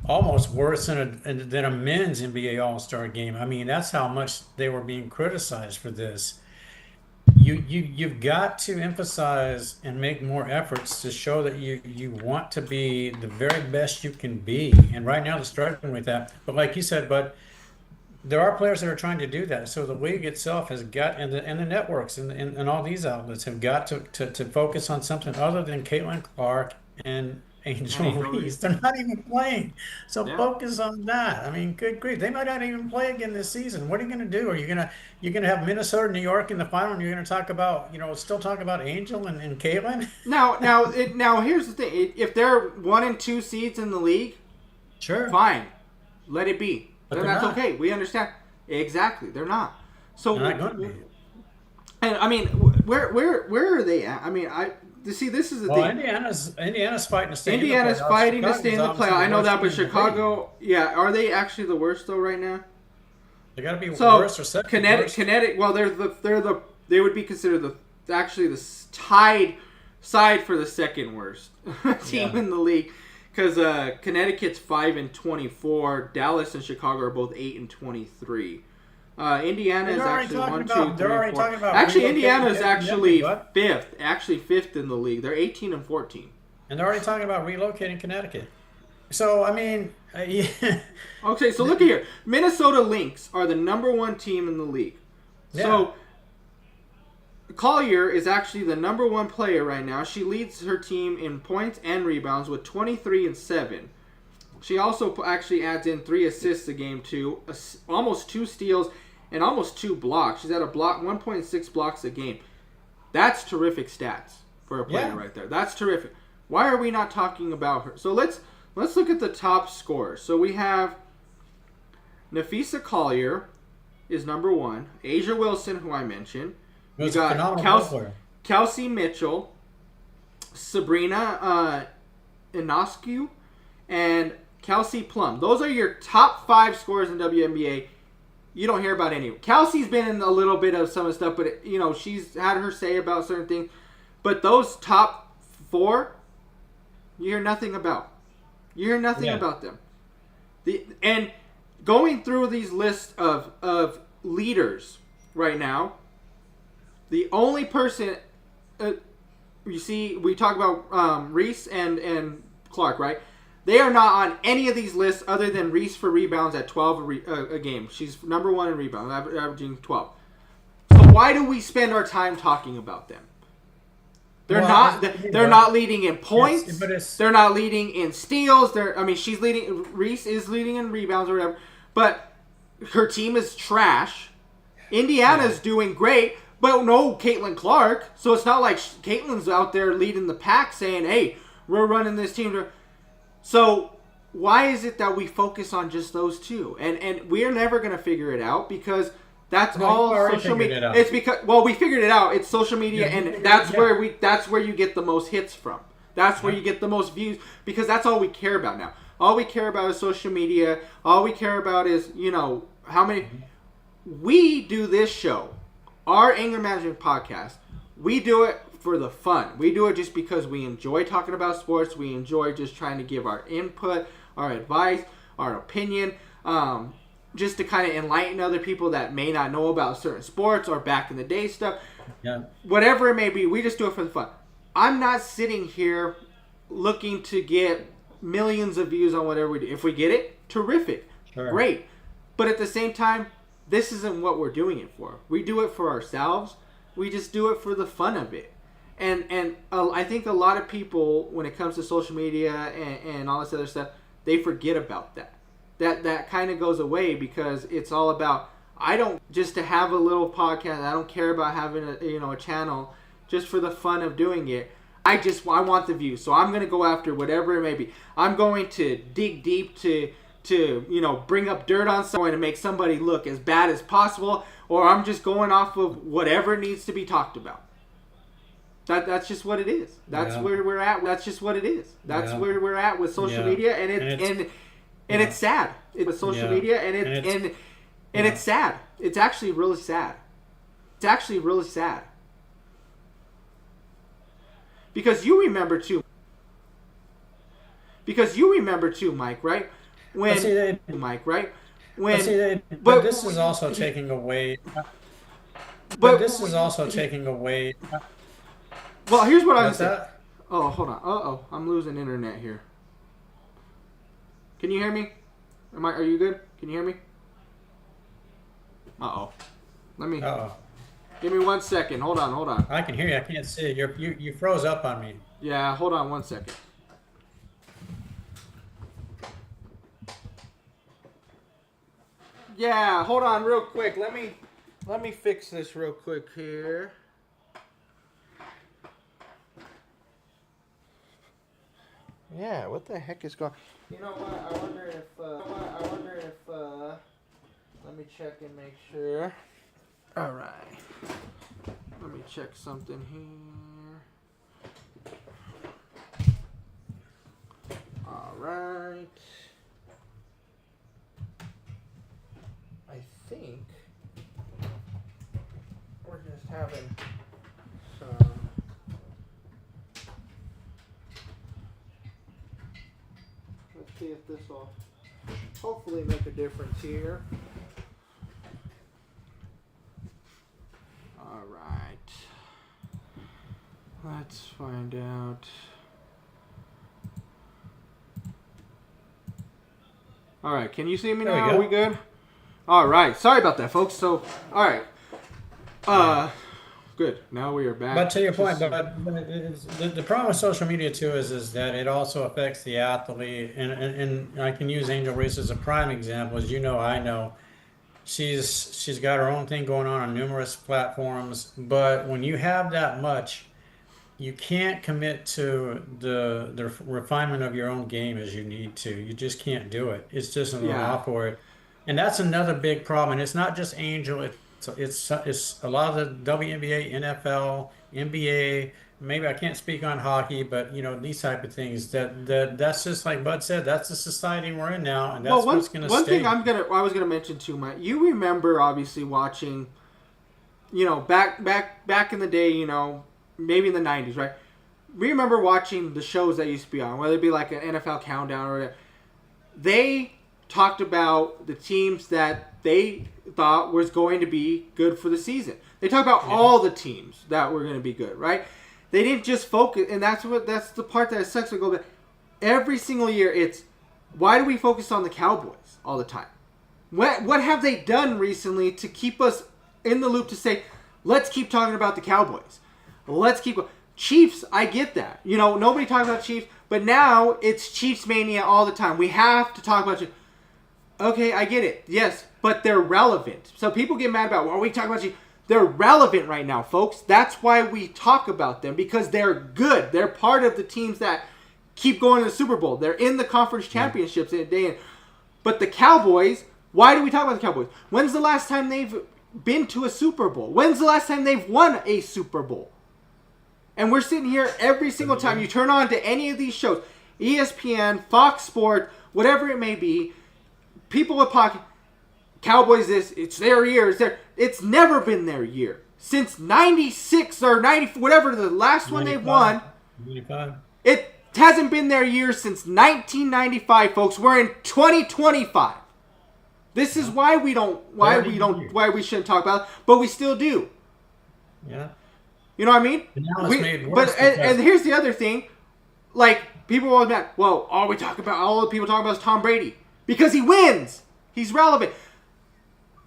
C: almost worse than a men's NBA All-Star game. I mean, that's how much they were being criticized for this. You've got to emphasize and make more efforts to show that you want to be the very best you can be. And right now they're struggling with that. But like you said, there are players that are trying to do that. So the league itself has got, and the networks and all these outlets have got to focus on something other than Caitlin Clark and Angel Reese. They're not even playing. So focus on that. I mean, good grief. They might not even play again this season. What are you going to do? Are you going to have Minnesota, New York in the final, and you're going to talk about, still talk about Angel and Caitlin?
B: Now here's the thing. If they're 1 and 2 seeds in the league,
C: sure,
B: fine. Let it be.
C: But
B: then that's okay. We understand. Exactly. They're not. So
C: they're not going to be.
B: And I mean, where are they at? I mean, see, this is the thing.
C: Indiana's fighting to stay in the playoffs.
B: Indiana's fighting to stay in the playoffs. I know that, but
C: team in the
B: Chicago, are they actually the worst though right now?
C: They got to be worse or second.
B: Connecticut. Well, they would be considered the tied side for the second worst team in the league, because Connecticut's 5-24. Dallas and Chicago are both 8-23. Indiana is actually 1, 2, 3, 4. Actually, Indiana is actually fifth. Actually, fifth in the league. They're 18-14.
C: And they're already talking about relocating Connecticut. So I mean, yeah.
B: Okay, so look here. Minnesota Lynx are the number 1 team in the league.
C: Yeah.
B: So Collier is actually the number 1 player right now. She leads her team in points and rebounds with 23 and 7. She also actually adds in 3 assists a game too, almost 2 steals and almost 2 blocks. She's at a block 1.6 blocks a game. That's terrific stats for a player right there. That's terrific. Why are we not talking about her? So let's look at the top scorers. So we have Nafisa Collier is number 1. Asia Wilson, who I mentioned. You got Kelsey Mitchell, Sabrina Ionescu, and Kelsey Plum. Those are your top 5 scorers in WNBA. You don't hear about any. Kelsey's been in a little bit of some of the stuff, but she's had her say about certain things. But those top 4, you hear nothing about. You hear nothing about them. And going through these lists of leaders right now, the only person you see, we talk about Reese and Clark, right? They are not on any of these lists other than Reese for rebounds at 12 a game. She's number 1 in rebounds, averaging 12. So why do we spend our time talking about them? They're not leading in points. They're not leading in steals. She's leading. Reese is leading in rebounds or whatever. But her team is trash. Indiana's doing great, but no Caitlin Clark. So it's not like Caitlin's out there leading the pack saying, "Hey, we're running this team." So why is it that we focus on just those 2? And we're never going to figure it out because that's all social media. It's because we figured it out. It's social media, and that's where you get the most hits from. That's where you get the most views because that's all we care about now. All we care about is social media. All we care about is how many. We do this show, our anger management podcast. We do it for the fun. We do it just because we enjoy talking about sports. We enjoy just trying to give our input, our advice, our opinion. Just to kind of enlighten other people that may not know about certain sports or back in the day stuff. Yeah. Whatever it may be, we just do it for the fun. I'm not sitting here looking to get millions of views on whatever we do. If we get it, terrific. Sure. Great. But at the same time, this isn't what we're doing it for. We do it for ourselves. We just do it for the fun of it. And I think a lot of people, when it comes to social media and all this other stuff, they forget about that. That kind of goes away because it's all about, I don't just to have a little podcast. I don't care about having a channel just for the fun of doing it. I want the views, so I'm going to go after whatever it may be. I'm going to dig deep to bring up dirt on someone to make somebody look as bad as possible, or I'm just going off of whatever needs to be talked about. That's just what it is. That's where we're at. That's just what it is. That's where we're at with social media, and it's sad. With social media, and it's sad. It's actually really sad. It's actually really sad. Because you remember too, Mike, right? But
C: this is also taking away. But this is also taking away.
B: Well, here's what I was saying. Oh, hold on. I'm losing internet here. Can you hear me? Are you good? Can you hear me? Let me. Give me 1 second. Hold on.
C: I can hear you. I can't see you. You froze up on me.
B: Yeah, hold on 1 second. Yeah, hold on real quick. Let me fix this real quick here. Yeah, what the heck is going? You know what? I wonder if. Let me check and make sure. All right. Let me check something here. All right. I think we're just having some will hopefully make a difference here. All right. Let's find out. All right, can you see me now? Are we good? All right. Sorry about that, folks. So, all right. Good. Now we are back.
C: But to your point, the problem with social media too is that it also affects the athlete, and I can use Angel Reese as a prime example. As you know, I know she's got her own thing going on numerous platforms. But when you have that much, you can't commit to the refinement of your own game as you need to. You just can't do it. It's just an allow for it, and that's another big problem. And it's not just Angel. It's a lot of the WNBA, NFL, NBA. Maybe I can't speak on hockey, but these type of things. That's just like Bud said. That's the society we're in now, and that's what's going to stay.
B: One thing I was gonna mention too, Mike. You remember obviously watching, back in the day, maybe in the 90s, right? We remember watching the shows that used to be on, whether it be like an NFL Countdown or whatever. They talked about the teams that they thought was going to be good for the season. They talked about all the teams that were going to be good, right? They didn't just focus, and that's the part that sucks. Every single year, it's why do we focus on the Cowboys all the time? What have they done recently to keep us in the loop to say, let's keep talking about the Cowboys? Let's keep going. Chiefs, I get that. Nobody talks about Chiefs, but now it's Chiefs mania all the time. We have to talk about Chiefs. Okay, I get it. Yes, but they're relevant. So people get mad about, well, we talk about Chiefs. They're relevant right now, folks. That's why we talk about them, because they're good. They're part of the teams that keep going to the Super Bowl. They're in the conference championships in a day. But the Cowboys, why do we talk about the Cowboys? When's the last time they've been to a Super Bowl? When's the last time they've won a Super Bowl? And we're sitting here every single time you turn on to any of these shows, ESPN, Fox Sports, whatever it may be, people with pocket, Cowboys this, it's their year, it's never been their year. Since 96 or 90, whatever the last one they won,
C: 95.
B: It hasn't been their year since 1995, folks. We're in 2025. This is why we shouldn't talk about it, but we still do.
C: Yeah.
B: You know what I mean? And here's the other thing. Like, people are always mad. Well, all the people talk about is Tom Brady. Because he wins. He's relevant.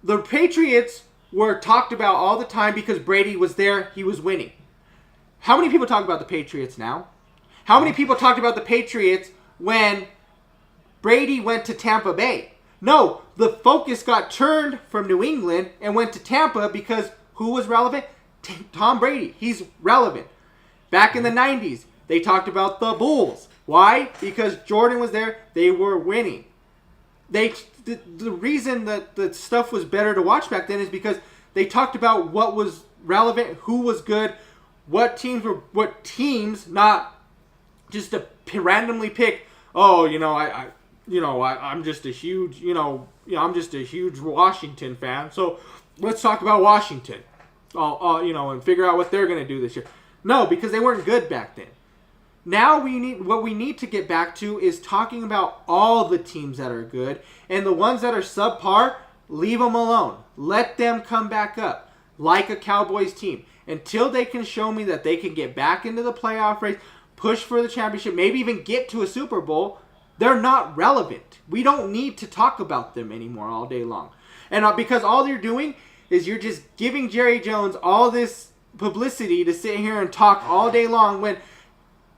B: The Patriots were talked about all the time because Brady was there. He was winning. How many people talk about the Patriots now? How many people talked about the Patriots when Brady went to Tampa Bay? No, the focus got turned from New England and went to Tampa because who was relevant? Tom Brady. He's relevant. Back in the 90s, they talked about the Bulls. Why? Because Jordan was there. They were winning. The reason that the stuff was better to watch back then is because they talked about what was relevant, who was good, what teams, not just to randomly pick. Oh, I'm just a huge, I'm just a huge Washington fan. So let's talk about Washington. And figure out what they're going to do this year. No, because they weren't good back then. Now what we need to get back to is talking about all the teams that are good, and the ones that are subpar, leave them alone. Let them come back up, like a Cowboys team, until they can show me that they can get back into the playoff race, push for the championship, maybe even get to a Super Bowl. They're not relevant. We don't need to talk about them anymore all day long. And because all you're doing is you're just giving Jerry Jones all this publicity to sit here and talk all day long when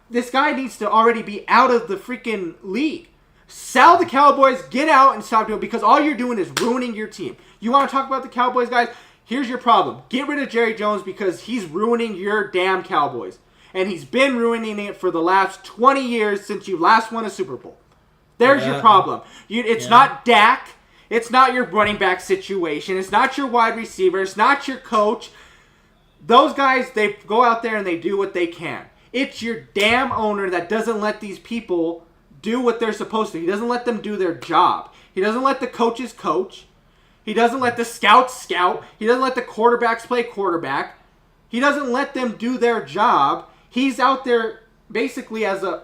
B: this guy needs to already be out of the freaking league. Sell the Cowboys, get out and stop doing it, because all you're doing is ruining your team. You want to talk about the Cowboys, guys? Here's your problem. Get rid of Jerry Jones because he's ruining your damn Cowboys. And he's been ruining it for the last 20 years since you last won a Super Bowl. There's your problem. It's not Dak. It's not your running back situation. It's not your wide receiver. It's not your coach. Those guys, they go out there and they do what they can. It's your damn owner that doesn't let these people do what they're supposed to. He doesn't let them do their job. He doesn't let the coaches coach. He doesn't let the scouts scout. He doesn't let the quarterbacks play quarterback. He doesn't let them do their job. He's out there basically as a,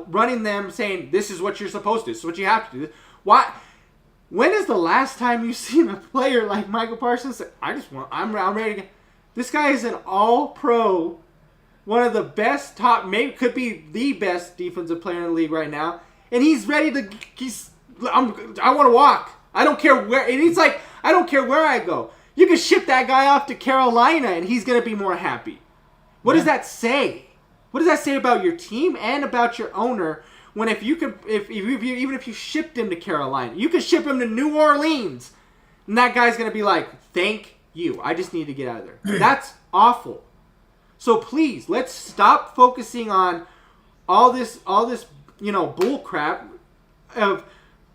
B: running them saying, this is what you're supposed to do. This is what you have to do. Why? When is the last time you've seen a player like Michael Parsons say, I'm ready to get. This guy is an all-pro, one of the best maybe could be the best defensive player in the league right now. And he's ready to, I want to walk. I don't care where, and he's like, I don't care where I go. You can ship that guy off to Carolina and he's going to be more happy. What does that say? What does that say about your team and about your owner? When even if you shipped him to Carolina, you could ship him to New Orleans, and that guy's gonna be like, "Thank you, I just need to get out of there." That's awful. So please, let's stop focusing on all this bull crap of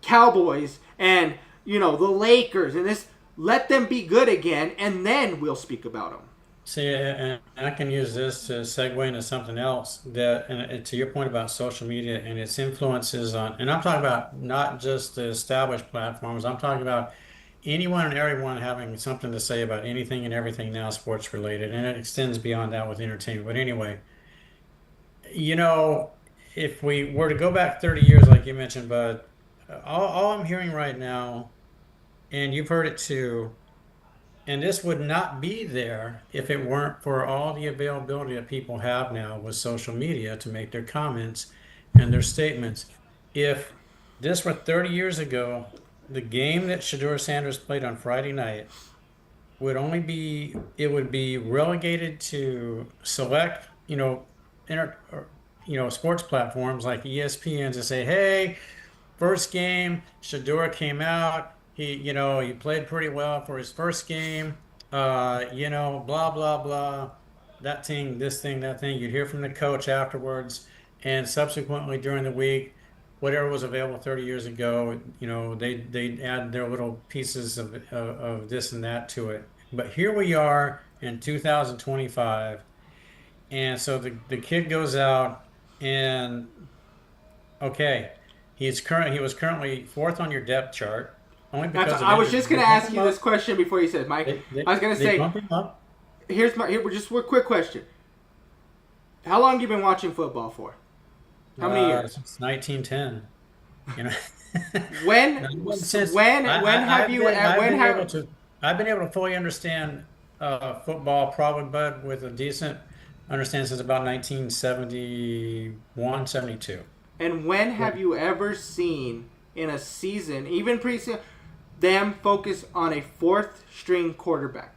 B: Cowboys and the Lakers and this. Let them be good again, and then we'll speak about them.
C: See, and I can use this to segue into something else and to your point about social media and its influences on, and I'm talking about not just the established platforms, I'm talking about anyone and everyone having something to say about anything and everything now sports related, and it extends beyond that with entertainment. But anyway, if we were to go back 30 years, like you mentioned, but all I'm hearing right now, and you've heard it too, and this would not be there if it weren't for all the availability that people have now with social media to make their comments and their statements. If this were 30 years ago, the game that Shedeur Sanders played on Friday night would be relegated to select, sports platforms like ESPN to say, hey, first game, Shedeur came out. He played pretty well for his first game, blah, blah, blah, that thing, this thing, that thing. You'd hear from the coach afterwards, and subsequently during the week, whatever was available 30 years ago, they'd add their little pieces of this and that to it. But here we are in 2025, and so the kid goes out, and okay, he was currently fourth on your depth chart. Only because
B: I was just going to ask you this question before you said, Mike. I was going to say, we're quick question. How long have you been watching football for? How many years?
C: Since 1910. I've been able to fully understand football, probably, but with a decent understanding since about 1971, 72.
B: And when have you ever seen in a season, even preseason, them focus on a fourth string quarterback?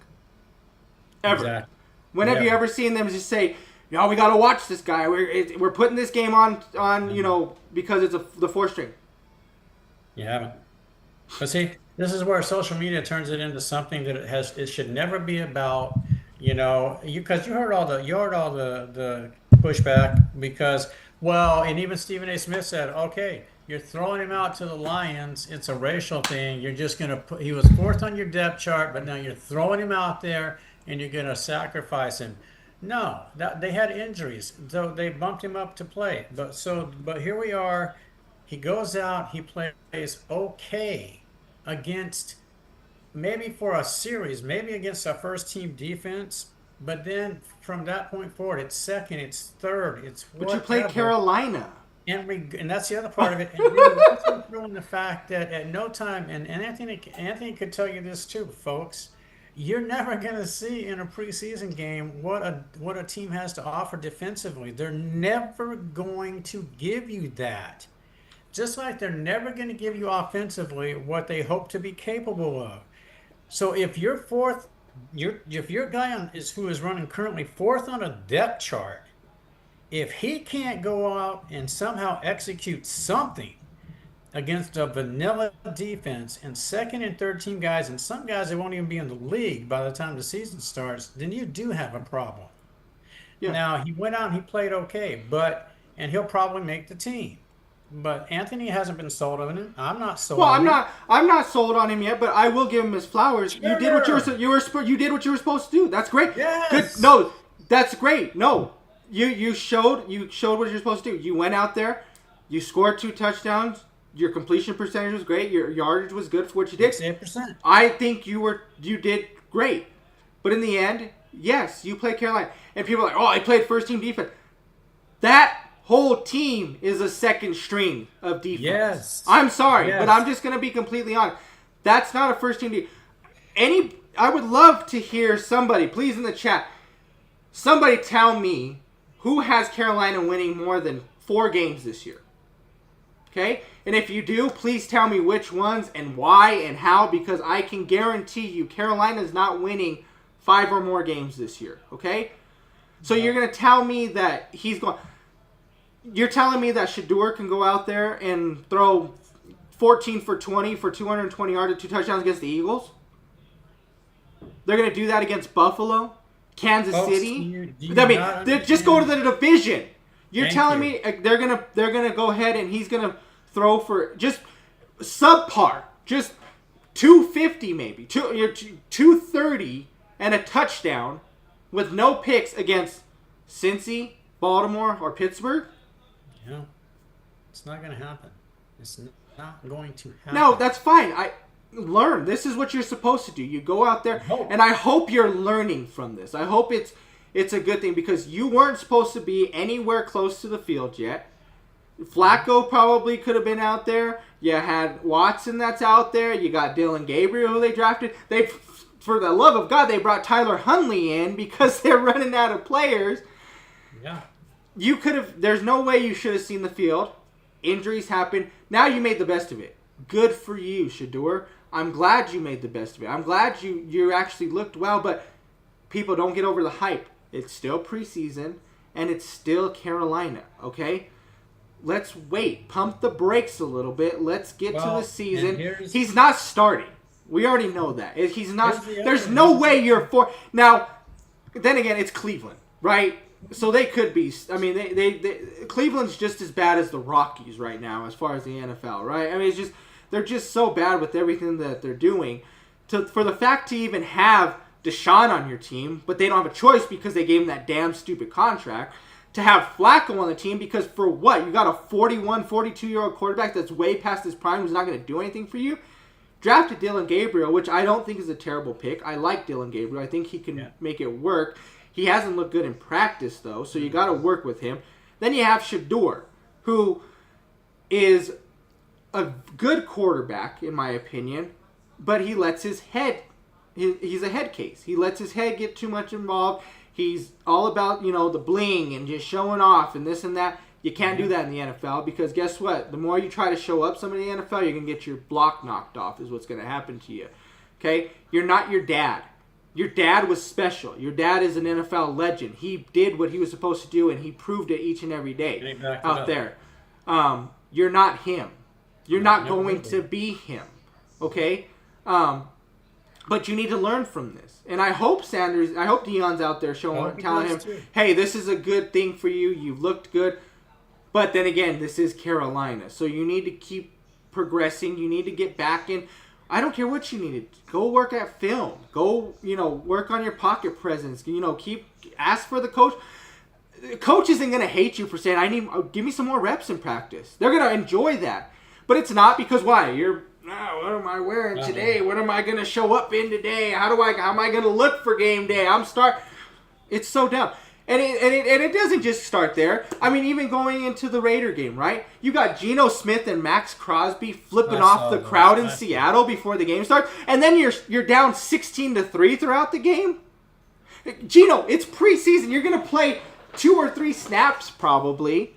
B: Ever. Exactly. When have you ever seen them just say, we got to watch this guy. We're putting this game on because it's the fourth string.
C: You haven't. But see, this is where social media turns it into something that it should never be about, because you heard all the pushback because, and even Stephen A. Smith said, okay, you're throwing him out to the Lions. It's a racial thing. You're just going to he was fourth on your depth chart, but now you're throwing him out there and you're going to sacrifice him. No, they had injuries, so they bumped him up to play. But here we are. He goes out, he plays okay against, maybe for a series, maybe against a first team defense, but then from that point forward, it's second, it's third, it's whatever.
B: But you played Carolina.
C: And that's the other part of it. And really, let's throw in the fact that at no time, and Anthony could tell you this too, folks, you're never going to see in a preseason game what a team has to offer defensively. They're never going to give you that. Just like they're never going to give you offensively what they hope to be capable of. So if you're fourth, if your guy who is running currently fourth on a depth chart, if he can't go out and somehow execute something against a vanilla defense and second and third team guys, and some guys that won't even be in the league by the time the season starts, then you do have a problem. Yeah. Now, he went out and he played okay, and he'll probably make the team. But Anthony hasn't been sold on him. I'm not sold on him.
B: I'm not sold on him yet, but I will give him his flowers. Sure. You did what you did what you were supposed to do. That's great.
C: Yes.
B: Good. No, that's great. No. You showed what you're supposed to do. You went out there, you scored 2 touchdowns. Your completion percentage was great. Your yardage was good for what you did.
C: 68%.
B: I think you did great. But in the end, yes, you played Carolina. And people are like, I played first team defense. That whole team is a second string of defense.
C: Yes.
B: I'm sorry,
C: Yes.
B: but I'm just going to be completely honest. That's not a first team defense. I would love to hear somebody, please in the chat, somebody tell me who has Carolina winning more than 4 games this year. Okay? And if you do, please tell me which ones and why and how, because I can guarantee you Carolina's not winning 5 or more games this year. Okay? So you're going to tell me that you're telling me that Shador can go out there and throw 14 for 20 for 220 yards and 2 touchdowns against the Eagles? They're going to do that against Buffalo, Kansas City. Just go to the division. You're telling me they're gonna go ahead and he's gonna throw for just subpar, just 250 maybe, 230 and a touchdown with no picks against Cincy, Baltimore, or Pittsburgh?
C: Yeah, it's not going to happen. It's not going to happen.
B: No, that's fine. Learn. This is what you're supposed to do. You go out there, and I hope you're learning from this. I hope it's a good thing because you weren't supposed to be anywhere close to the field yet. Flacco probably could have been out there. You had Watson that's out there. You got Dylan Gabriel who they drafted. For the love of God, they brought Tyler Huntley in because they're running out of players.
C: Yeah.
B: You could have. There's no way you should have seen the field. Injuries happen. Now you made the best of it. Good for you, Shador. I'm glad you made the best of it. I'm glad you actually looked well, but people don't get over the hype. It's still preseason, and it's still Carolina, okay? Let's wait. Pump the brakes a little bit. Let's get to the season. He's not starting. We already know that. He's not. There's no way you're for. Now, then again, it's Cleveland, right? So they could be. I mean, Cleveland's just as bad as the Rockies right now as far as the NFL, right? I mean, it's just they're just so bad with everything that they're doing. For the fact to even have Deshaun on your team, but they don't have a choice because they gave him that damn stupid contract. To have Flacco on the team because for what? You got a 41, 42-year-old quarterback that's way past his prime who's not going to do anything for you? Drafted Dylan Gabriel, which I don't think is a terrible pick. I like Dylan Gabriel. I think he can make it work. He hasn't looked good in practice, though, so you got to work with him. Then you have Shador, who is a good quarterback, in my opinion, but he lets his head... He's a head case. He lets his head get too much involved. He's all about, the bling and just showing off and this and that. You can't do that in the NFL because guess what? The more you try to show up somebody in the NFL, you're going to get your block knocked off is what's going to happen to you. Okay? You're not your dad. Your dad was special. Your dad is an NFL legend. He did what he was supposed to do, and he proved it each and every day out there. You're not him. You're not going to be him. Okay? But you need to learn from this. And I hope Deion's out there telling him, hey, this is a good thing for you. You've looked good. But then again, this is Carolina. So you need to keep progressing. You need to get back in. I don't care what you need to go work at film. Go, work on your pocket presence. Ask for the coach. The coach isn't going to hate you for saying, give me some more reps in practice. They're going to enjoy that. But it's not because why? What am I wearing today? What am I going to show up in today? How am I going to look for game day? It's so dumb. And it doesn't just start there. I mean, even going into the Raider game, right? You got Geno Smith and Max Crosby flipping off the crowd in Seattle before the game starts. And then you're down 16-3 throughout the game. Geno, it's preseason. You're going to play 2 or 3 snaps probably.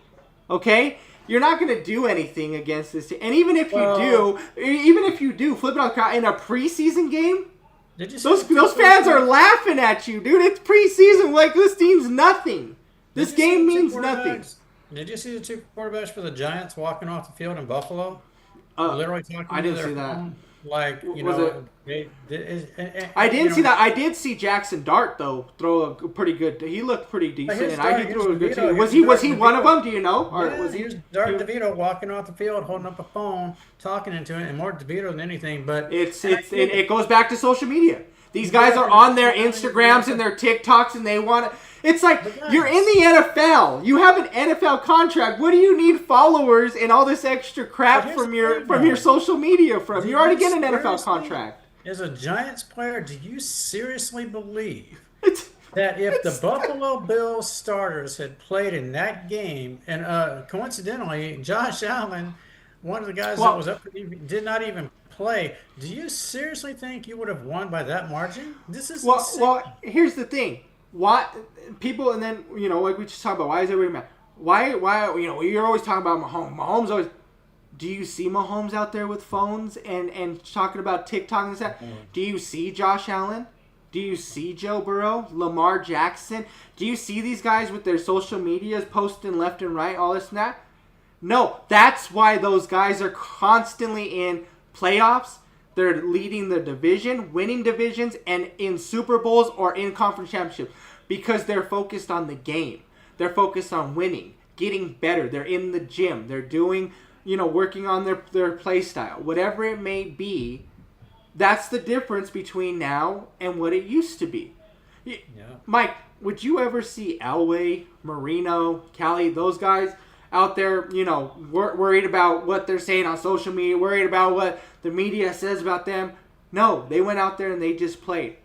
B: Okay? You're not going to do anything against this team. And even if you do, flip it off the crowd in a preseason game, those fans are laughing at you, dude. It's preseason. Like, this team's nothing. This game means nothing.
C: Did you see the 2 quarterbacks for the Giants walking off the field in Buffalo?
B: Literally talking I didn't see that.
C: Like,
B: I didn't see that. I did see Jackson Dart though throw a pretty good. He looked pretty decent, and he threw a good too. Was he one of them? Do you know? Or was he?
C: Dart DeVito walking off the field, holding up a phone, talking into it, and more DeVito than anything. But
B: it goes back to social media. These guys are on their Instagrams and their TikToks, and they want to. It's like you're in the NFL. You have an NFL contract. What do you need followers and all this extra crap from your social media from? You already get an NFL contract.
C: As a Giants player, do you seriously believe that if the
B: It's
C: Buffalo Bills starters had played in that game, and coincidentally, Josh Allen, one of the guys that was
B: well,
C: up, did not even play. Do you seriously think you would have won by that margin? This is insane.
B: well. Here's the thing. Why people and then like we just talked about why is everybody mad? Why you're always talking about Mahomes. Mahomes always. Do you see Mahomes out there with phones and talking about TikTok and stuff? Do you see Josh Allen? Do you see Joe Burrow, Lamar Jackson? Do you see these guys with their social medias posting left and right, all this and that? No, that's why those guys are constantly in playoffs. They're leading the division, winning divisions, and in Super Bowls or in conference championships because they're focused on the game. They're focused on winning, getting better. They're in the gym. They're doing, working on their play style. Whatever it may be, that's the difference between now and what it used to be.
C: Yeah.
B: Mike, would you ever see Elway, Marino, Callie, those guys out there, worried about what they're saying on social media, worried about what the media says about them? No, they went out there and they just played.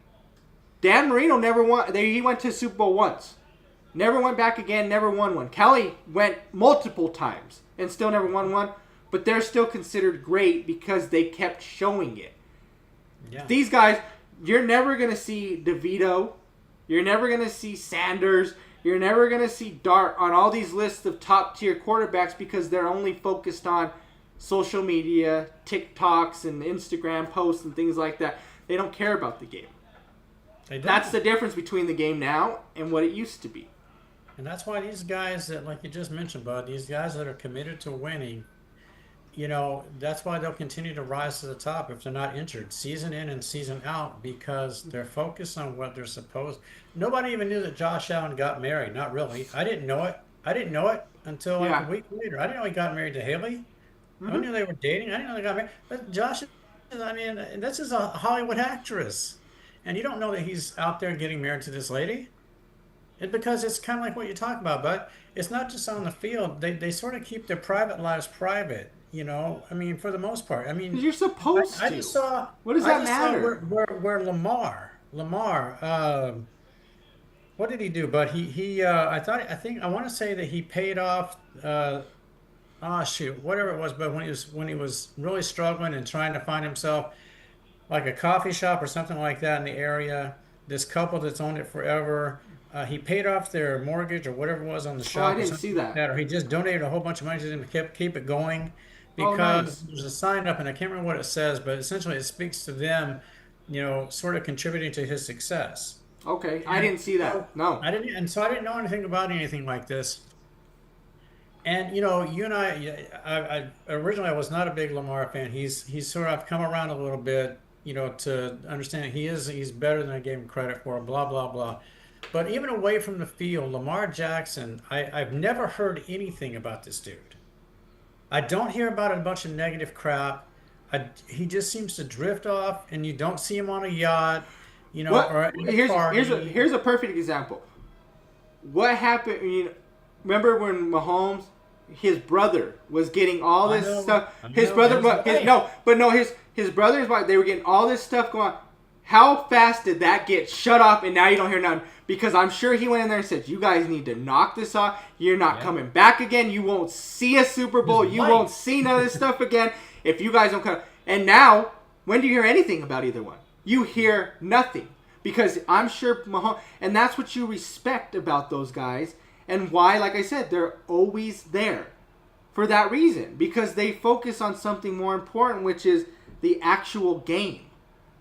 B: Dan Marino never won. He went to Super Bowl once. Never went back again, never won one. Kelly went multiple times and still never won one, but they're still considered great because they kept showing it.
C: Yeah.
B: These guys, you're never going to see DeVito. You're never going to see Sanders. You're never going to see Dart on all these lists of top-tier quarterbacks because they're only focused on social media, TikToks, and Instagram posts and things like that. They don't care about the game. That's the difference between the game now and what it used to be.
C: And that's why these guys that, like you just mentioned, Bud, these guys that are committed to winning, that's why they'll continue to rise to the top if they're not injured, season in and season out, because they're focused on what they're supposed. Nobody even knew that Josh Allen got married. Not really. I didn't know it. I didn't know it until like a week later. I didn't know he got married to Haley. I knew they were dating. I didn't know they got married. But Josh, I mean, this is a Hollywood actress, and you don't know that he's out there getting married to this lady. Because it's kind of like what you talk about, but it's not just on the field. They sort of keep their private lives private, I mean, for the most part. I mean,
B: You're supposed
C: I
B: to.
C: just saw.
B: What does
C: I
B: that
C: just saw
B: matter?
C: where Lamar, what did he do? But I want to say that he paid off. Shoot, whatever it was. But when he was really struggling and trying to find himself like a coffee shop or something like that in the area, this couple that's owned it forever. He paid off their mortgage or whatever it was on the
B: Oh, I
C: shop or
B: didn't
C: something
B: see
C: like
B: that.
C: that, or he just donated a whole bunch of money to them to keep it going
B: Oh,
C: because
B: nice.
C: there's a sign up and I can't remember what it says, but essentially it speaks to them, sort of contributing to his success.
B: Okay, I
C: And
B: didn't see
C: so
B: that. No.
C: I didn't know anything about anything like this. And you and I originally I was not a big Lamar fan. He's sort of come around a little bit, to understand he's better than I gave him credit for. Blah blah blah. But even away from the field, Lamar Jackson, I've never heard anything about this dude. I don't hear about a bunch of negative crap. He just seems to drift off, and you don't see him on a yacht,
B: What?
C: or at a party.
B: Here's a perfect example. What happened? Remember when Mahomes, his brother was getting all
C: I
B: this
C: know,
B: stuff.
C: I
B: His
C: know,
B: brother,
C: and his wife.
B: his brother's wife. They were getting all this stuff going. How fast did that get shut off? And now you don't hear nothing because I'm sure he went in there and said, "You guys need to knock this off. You're not
C: Yeah.
B: coming back again. You won't see a Super Bowl.
C: His
B: You won't
C: wife.
B: see none of this stuff again if you guys don't come." And now, when do you hear anything about either one? You hear nothing because I'm sure Mahomes, and that's what you respect about those guys, and why, like I said, they're always there for that reason because they focus on something more important, which is the actual game.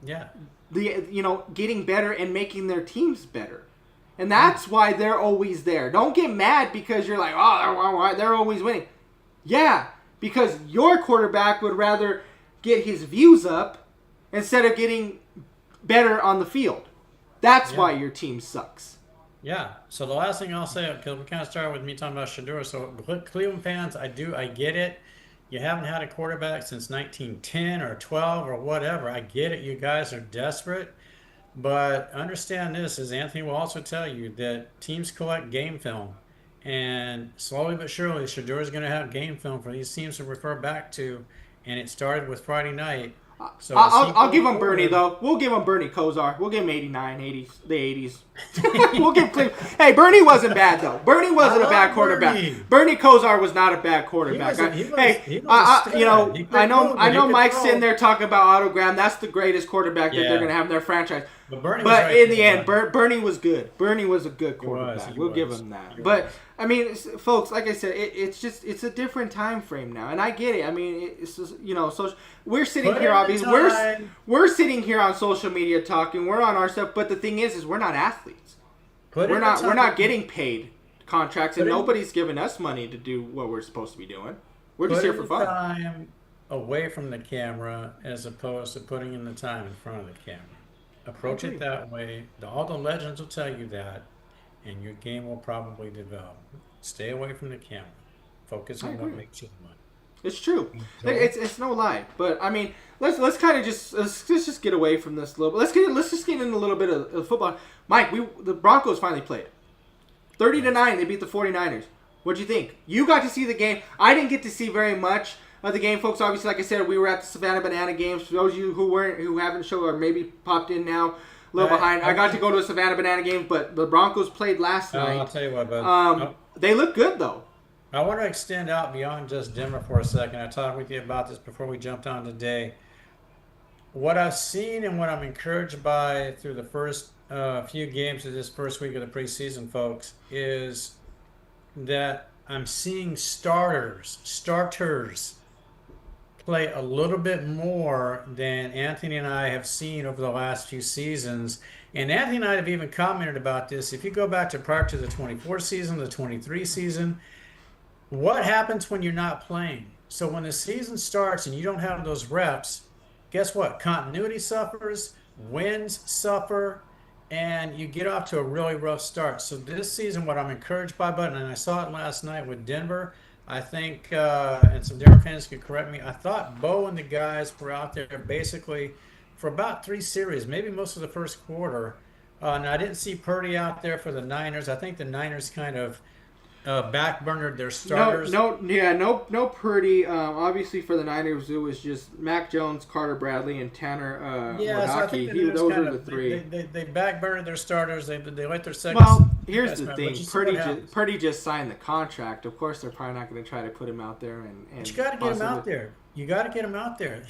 C: Yeah.
B: Getting better and making their teams better. And that's why they're always there. Don't get mad because you're like, oh, they're always winning. Yeah, because your quarterback would rather get his views up instead of getting better on the field. That's why
C: Yeah.
B: your team sucks.
C: Yeah. So the last thing I'll say, because we kind of started with me talking about Shador. So Cleveland fans, I get it. You haven't had a quarterback since 1910 or 12 or whatever. I get it. You guys are desperate. But understand this, as Anthony will also tell you, that teams collect game film. And slowly but surely, Shador is going to have game film for these teams to refer back to. And it started with Friday night. So
B: I'll give him Bernie though. We'll give him Bernie Kosar. We'll give him 89, 80s, the 80s. We'll give Cleveland. Hey, Bernie wasn't bad though. Bernie wasn't a bad quarterback. Bernie Kosar was not a bad quarterback. I know Mike's sitting there talking about Otto Graham. That's the greatest quarterback that they're going to have in their franchise. But in the end, Bernie was good. Bernie was a good quarterback. We'll give him that. But I mean, folks, like I said, it's a different time frame now, and I get it. I mean, it's just, so we're sitting here, obviously, we're sitting here on social media talking. We're on our stuff, but the thing is we're not athletes. We're not getting paid contracts, and nobody's giving us money to do what we're supposed to be doing. We're just here for fun.
C: Time away from the camera as opposed to putting in the time in front of the camera. Approach it that way. All the legends will tell you that, and your game will probably develop. Stay away from the camera. Focus on what makes you money.
B: It's true. It's no lie. But I mean, let's kind of let's just get away from this a little bit. Let's just get in a little bit of football. Mike, the Broncos finally played. 30-9, they beat the 49ers. What'd you think? You got to see the game. I didn't get to see very much of the game, folks. Obviously, like I said, we were at the Savannah Banana games. For those of you who haven't showed or maybe popped in now, a little behind. I got to go to a Savannah Banana game, but the Broncos played last night.
C: I'll tell you what, bud.
B: They look good though.
C: I want to extend out beyond just Denver for a second. I talked with you about this before we jumped on today. What I've seen and what I'm encouraged by through the first few games of this first week of the preseason, folks, is that I'm seeing starters play a little bit more than Anthony and I have seen over the last few seasons. And Anthony and I have even commented about this. If you go back to prior to the 24 season, the 23 season, what happens when you're not playing? So when the season starts and you don't have those reps, guess what? Continuity suffers, wins suffer, and you get off to a really rough start. So this season, what I'm encouraged by, and I saw it last night with Denver, I think, and some Denver fans can correct me, I thought Bo and the guys were out there basically for about 3 series, maybe most of the first quarter. Now, I didn't see Purdy out there for the Niners. I think the Niners kind of backburnered their starters.
B: No Purdy. Obviously, for the Niners, it was just Mac Jones, Carter Bradley, and Tanner Modaki. Those are the 3.
C: They backburnered their starters. They let their second.
B: Well, here's the thing. Purdy just signed the contract. Of course, they're probably not going to try to put him out there. But
C: you got to get him out there. You got to get him out there.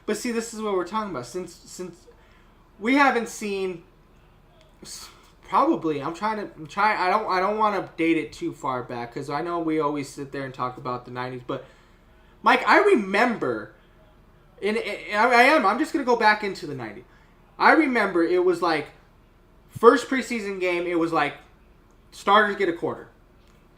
B: But see, this is what we're talking about. Since we haven't seen. Probably. I'm trying. I don't want to date it too far back because I know we always sit there and talk about the 90s. But Mike, I remember, I'm just gonna go back into the 90s. I remember it was like first preseason game. It was like starters get a quarter.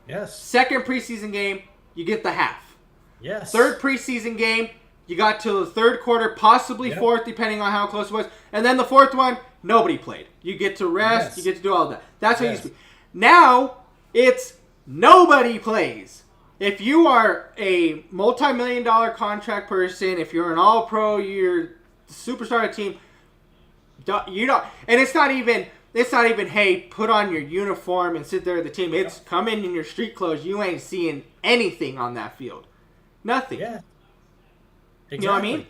C: Yes.
B: Second preseason game, you get the half.
C: Yes.
B: Third preseason game, you got to the third quarter, possibly fourth, depending on how close it was, and then the fourth one. Nobody played. You get to rest. Yes. You get to do all that. That's what it used to be. Now, it's nobody plays. If you are a multi-million-dollar contract person, if you're an all-pro, you're the superstar of the team, you don't. And it's not even, hey, put on your uniform and sit there at the team. It's come in your street clothes. You ain't seeing anything on that field. Nothing.
C: Yeah. Exactly.
B: You know what I mean?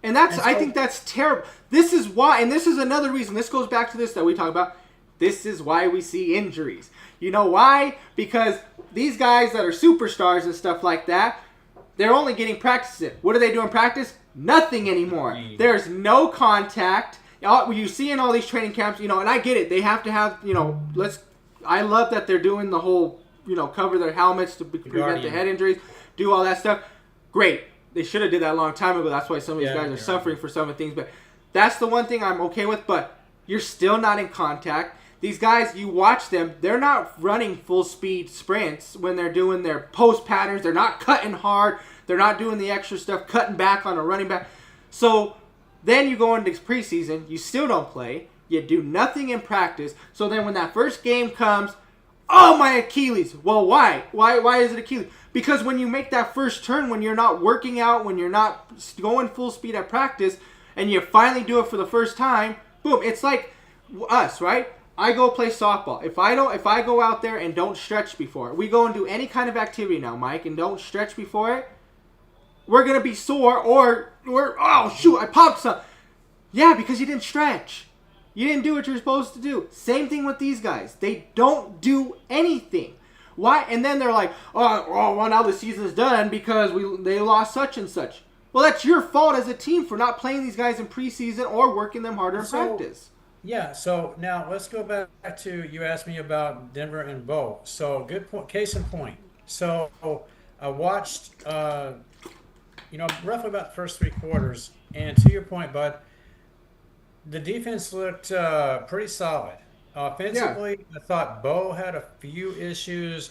B: And I think that's terrible. This is why, and this is another reason, this goes back to this that we talk about, this is why we see injuries. You know why? Because these guys that are superstars and stuff like that, they're only getting practice in. What do they do in practice? Nothing anymore. There's no contact. You see in all these training camps, and I get it. They have to have, I love that they're doing the whole, cover their helmets to prevent the head injuries, do all that stuff. Great. They should have did that a long time ago. That's why some of these guys are suffering for some of the things. But that's the one thing I'm okay with. But you're still not in contact. These guys, you watch them. They're not running full-speed sprints when they're doing their post patterns. They're not cutting hard. They're not doing the extra stuff, cutting back on a running back. So then you go into preseason. You still don't play. You do nothing in practice. So then when that first game comes, oh, my Achilles. Well, why? Why is it Achilles? Because when you make that first turn, when you're not working out, when you're not going full speed at practice, and you finally do it for the first time, boom, it's like us, right? I go play softball. If I go out there and don't stretch before it, we go and do any kind of activity now, Mike, and don't stretch before it, we're going to be sore, or oh shoot, I popped some. Yeah, because you didn't stretch. You didn't do what you're supposed to do. Same thing with these guys. They don't do anything. Why? And then they're like, oh, well, now the season's done because they lost such and such. Well, that's your fault as a team for not playing these guys in preseason or working them harder in practice.
C: Yeah, so now let's go back to, you asked me about Denver and Bo. So good point, case in point. So I watched, roughly about the first 3 quarters. And to your point, Bud, the defense looked pretty solid. Offensively, I thought Bo had a few issues.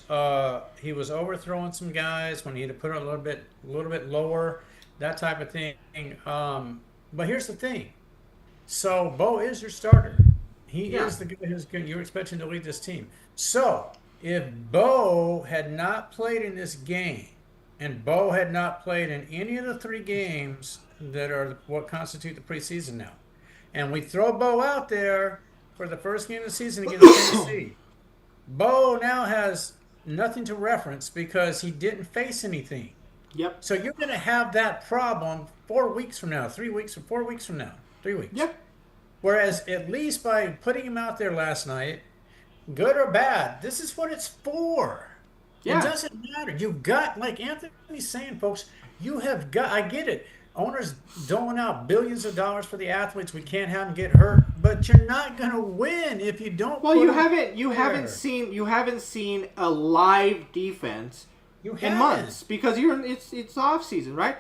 C: He was overthrowing some guys when he had to put it a little bit lower, that type of thing. But here's the thing. So Bo is your starter. He is the guy you're expecting to lead this team. So if Bo had not played in this game, and Bo had not played in any of the 3 games that are what constitute the preseason now, and we throw Bo out there for the first game of the season against Tennessee, Bo now has nothing to reference because he didn't face anything.
B: Yep.
C: So you're going to have that problem 4 weeks from now, 3 weeks, or 4 weeks from now, 3 weeks.
B: Yep.
C: Whereas at least by putting him out there last night, good or bad, this is what it's for.
B: Yeah.
C: It doesn't matter. You've got, like Anthony's saying, folks, you have got, I get it. Owners doling out billions of dollars for the athletes. We can't have them get hurt, but you're not going to win if you don't.
B: Well, you haven't seen a live defense in months because it's off season, right?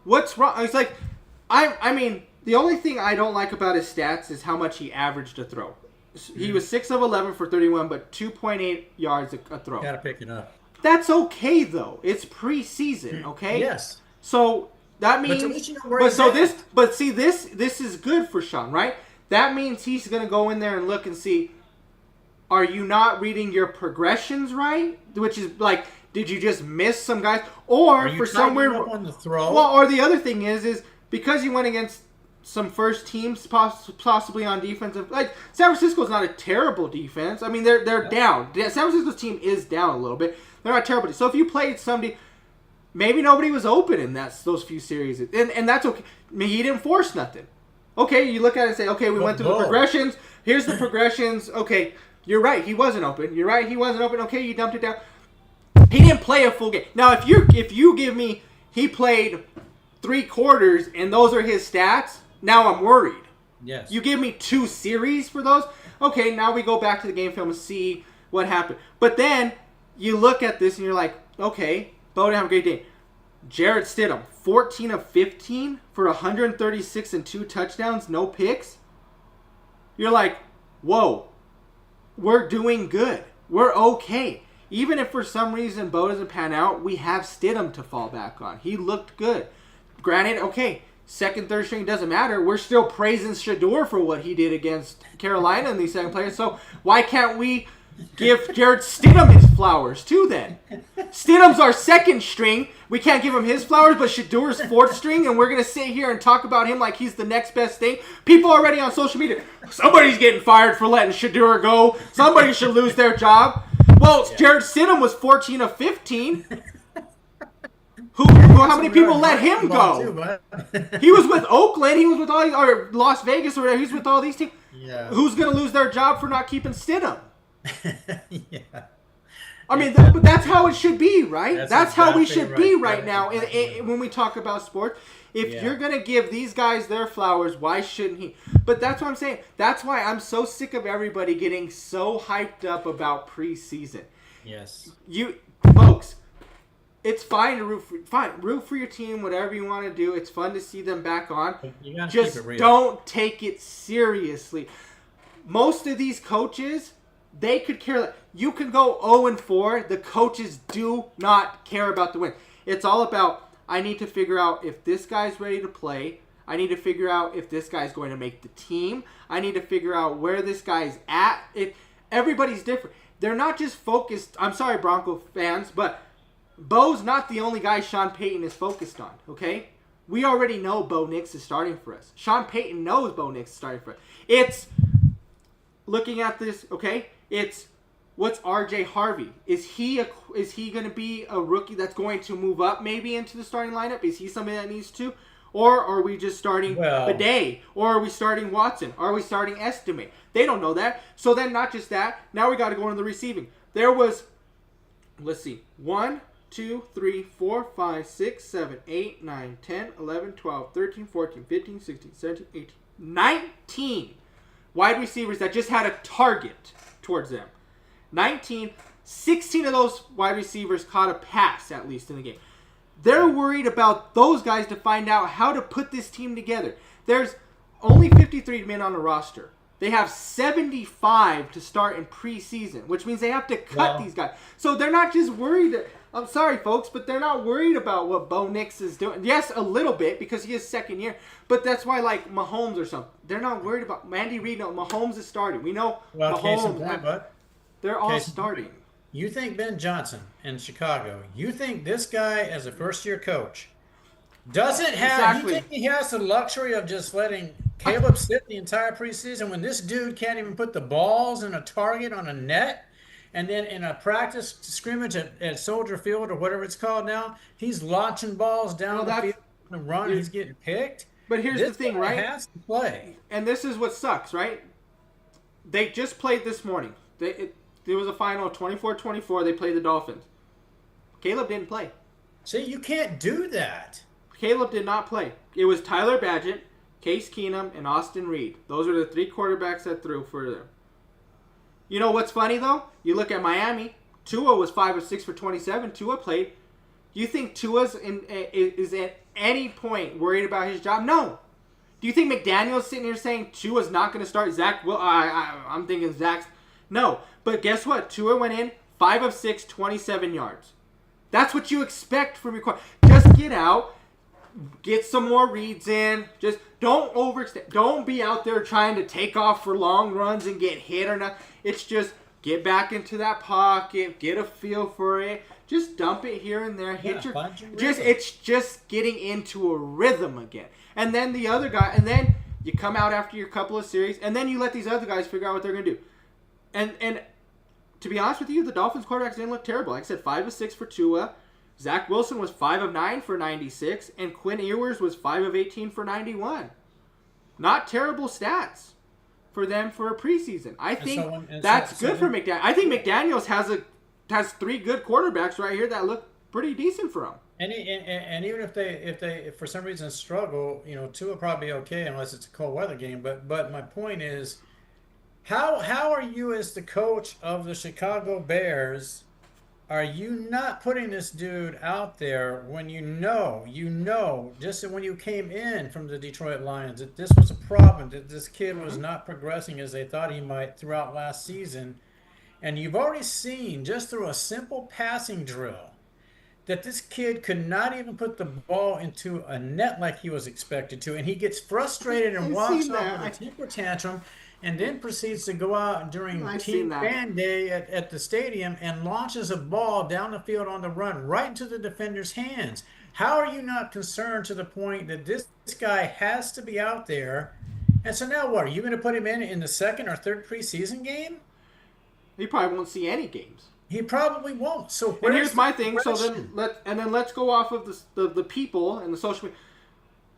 B: What's wrong? It's like I mean, the only thing I don't like about his stats is how much he averaged a throw. He was 6 of 11 for 31, but 2.8 yards a throw.
C: Got to pick it up.
B: That's okay though. It's preseason, okay?
C: Yes.
B: So that means, this is good for Sean, right? That means he's going to go in there and look and see, are you not reading your progressions right? Which is like, did you just miss some guys, or for some weird
C: on the throw?
B: Well, or the other thing is because you went against some first teams possibly on defensive, like San Francisco's not a terrible defense. I mean, they're down. San Francisco's team is down a little bit. They're not terrible. So if you played somebody. Maybe nobody was open in those few series. And that's okay. I mean, he didn't force nothing. Okay, you look at it and say, okay, we went through the progressions. Here's the progressions. Okay, you're right. He wasn't open. You're right. He wasn't open. Okay, you dumped it down. He didn't play a full game. Now, if you give me he played 3 quarters and those are his stats, now I'm worried.
C: Yes.
B: You give me 2 series for those. Okay, now we go back to the game film and see what happened. But then you look at this and you're like, okay, Bo didn't have a great day. Jarrett Stidham, 14 of 15 for 136 and 2 touchdowns, no picks. You're like, whoa, we're doing good. We're okay. Even if for some reason Bo doesn't pan out, we have Stidham to fall back on. He looked good. Granted, okay, second, third string doesn't matter. We're still praising Shador for what he did against Carolina in these second players. So why can't we give Jarrett Stidham his flowers too then? Stidham's our second string. We can't give him his flowers, but Shador's fourth string, and we're going to sit here and talk about him like he's the next best thing. People already on social media, somebody's getting fired for letting Shador go. Somebody should lose their job. Well, Jarrett Stidham was 14 of 15. How many people let him go? He was with Oakland. He was with or Las Vegas or whatever. He's with all these teams.
C: Yeah.
B: Who's going to lose their job for not keeping Stidham?
C: Yeah.
B: I mean, but that's how it should be, right? That's how we
C: exactly
B: should be
C: right.
B: right now when we talk about sports. If
C: Yeah.
B: you're going to give these guys their flowers, why shouldn't he? But that's what I'm saying. That's why I'm so sick of everybody getting so hyped up about preseason.
C: Yes.
B: Folks, it's fine to root for your team, whatever you want to do. It's fun to see them back on.
C: You gotta
B: Just
C: keep it real.
B: don't take it seriously. Most of these coaches, they could care. You can go 0-4. The coaches do not care about the win. It's all about, I need to figure out if this guy's ready to play. I need to figure out if this guy's going to make the team. I need to figure out where this guy's at. Everybody's different. They're not just focused. I'm sorry, Bronco fans, but Bo's not the only guy Sean Payton is focused on, okay? We already know Bo Nix is starting for us. Sean Payton knows Bo Nix is starting for us. It's looking at this, okay? It's what's RJ Harvey? Is he going to be a rookie that's going to move up maybe into the starting lineup? Is he somebody that needs to? Or are we just starting
C: Well-
B: Bidet? Or are we starting Watson? Are we starting Estimate? They don't know that. So then not just that, now we got to go into the receiving. There was, let's see, 1, 2, 3, 4, 5, 6, 7, 8, 9, 10, 11, 12, 13, 14, 15, 16, 17, 18, 19 wide receivers that just had a target towards them. 19, 16 of those wide receivers caught a pass, at least in the game. They're worried about those guys to find out how to put this team together. There's only 53 men on the roster. They have 75 to start in preseason, which means they have to cut these guys. So they're not just worried. I'm sorry, folks, but they're not worried about what Bo Nix is doing. Yes, a little bit, because he is second year. But that's why, like, Mahomes or something. They're not worried about Andy Reid. No, Mahomes is starting. We know
C: case in
B: Mahomes.
C: point, bud.
B: They're all
C: Case in
B: starting.
C: You think Ben Johnson in Chicago, you think this guy as a first-year coach doesn't have,
B: Exactly.
C: you think he has the luxury of just letting Caleb sit the entire preseason when this dude can't even put the balls in a target on a net? And then in a practice scrimmage at Soldier Field or whatever it's called now, he's launching balls down the field and run and he's getting picked.
B: But here's the thing,
C: guy
B: right?
C: has to play.
B: And this is what sucks, right? They just played this morning. It was a final of 24-24. They played the Dolphins. Caleb didn't play.
C: See, you can't do that.
B: Caleb did not play. It was Tyler Badgett, Case Keenum, and Austin Reed. Those are the three quarterbacks that threw for them. You know what's funny, though? You look at Miami. Tua was 5 of 6 for 27. Tua played. Do you think Tua's is at any point worried about his job? No. Do you think McDaniel's sitting here saying Tua's not going to start? Zach, well, I'm thinking Zach's. No. But guess what? Tua went in 5 of 6, 27 yards. That's what you expect from your quarterback. Just get out. Get some more reads in. Just don't overextend. Don't be out there trying to take off for long runs and get hit or not. It's just get back into that pocket, get a feel for it. Just dump it here and there. It's just getting into a rhythm again. And then the other guy, and then you come out after your couple of series, and then you let these other guys figure out what they're gonna do. And to be honest with you, the Dolphins quarterbacks didn't look terrible. Like I said, 5 of 6 for Tua. Zach Wilson was 5 of 9 for 96, and Quinn Ewers was 5 of 18 for 91. Not terrible stats for them for a preseason. I think that's good for McDaniels. I think McDaniels has 3 good quarterbacks right here that look pretty decent for him.
C: And even if they for some reason struggle, Tua will probably be okay unless it's a cold weather game. But my point is, how are you as the coach of the Chicago Bears? Are you not putting this dude out there when you know, just when you came in from the Detroit Lions, that this was a problem, that this kid was not progressing as they thought he might throughout last season? And you've already seen, just through a simple passing drill, that this kid could not even put the ball into a net like he was expected to. And he gets frustrated and walks off with a temper tantrum, and then proceeds to go out during Team Band Day at the stadium and launches a ball down the field on the run right into the defender's hands. How are you not concerned to the point that this guy has to be out there? And so now what? Are you going to put him in the second or third preseason game?
B: He probably won't see any games.
C: He probably won't. So
B: and here's my thing. So then let's go off of the people and the social media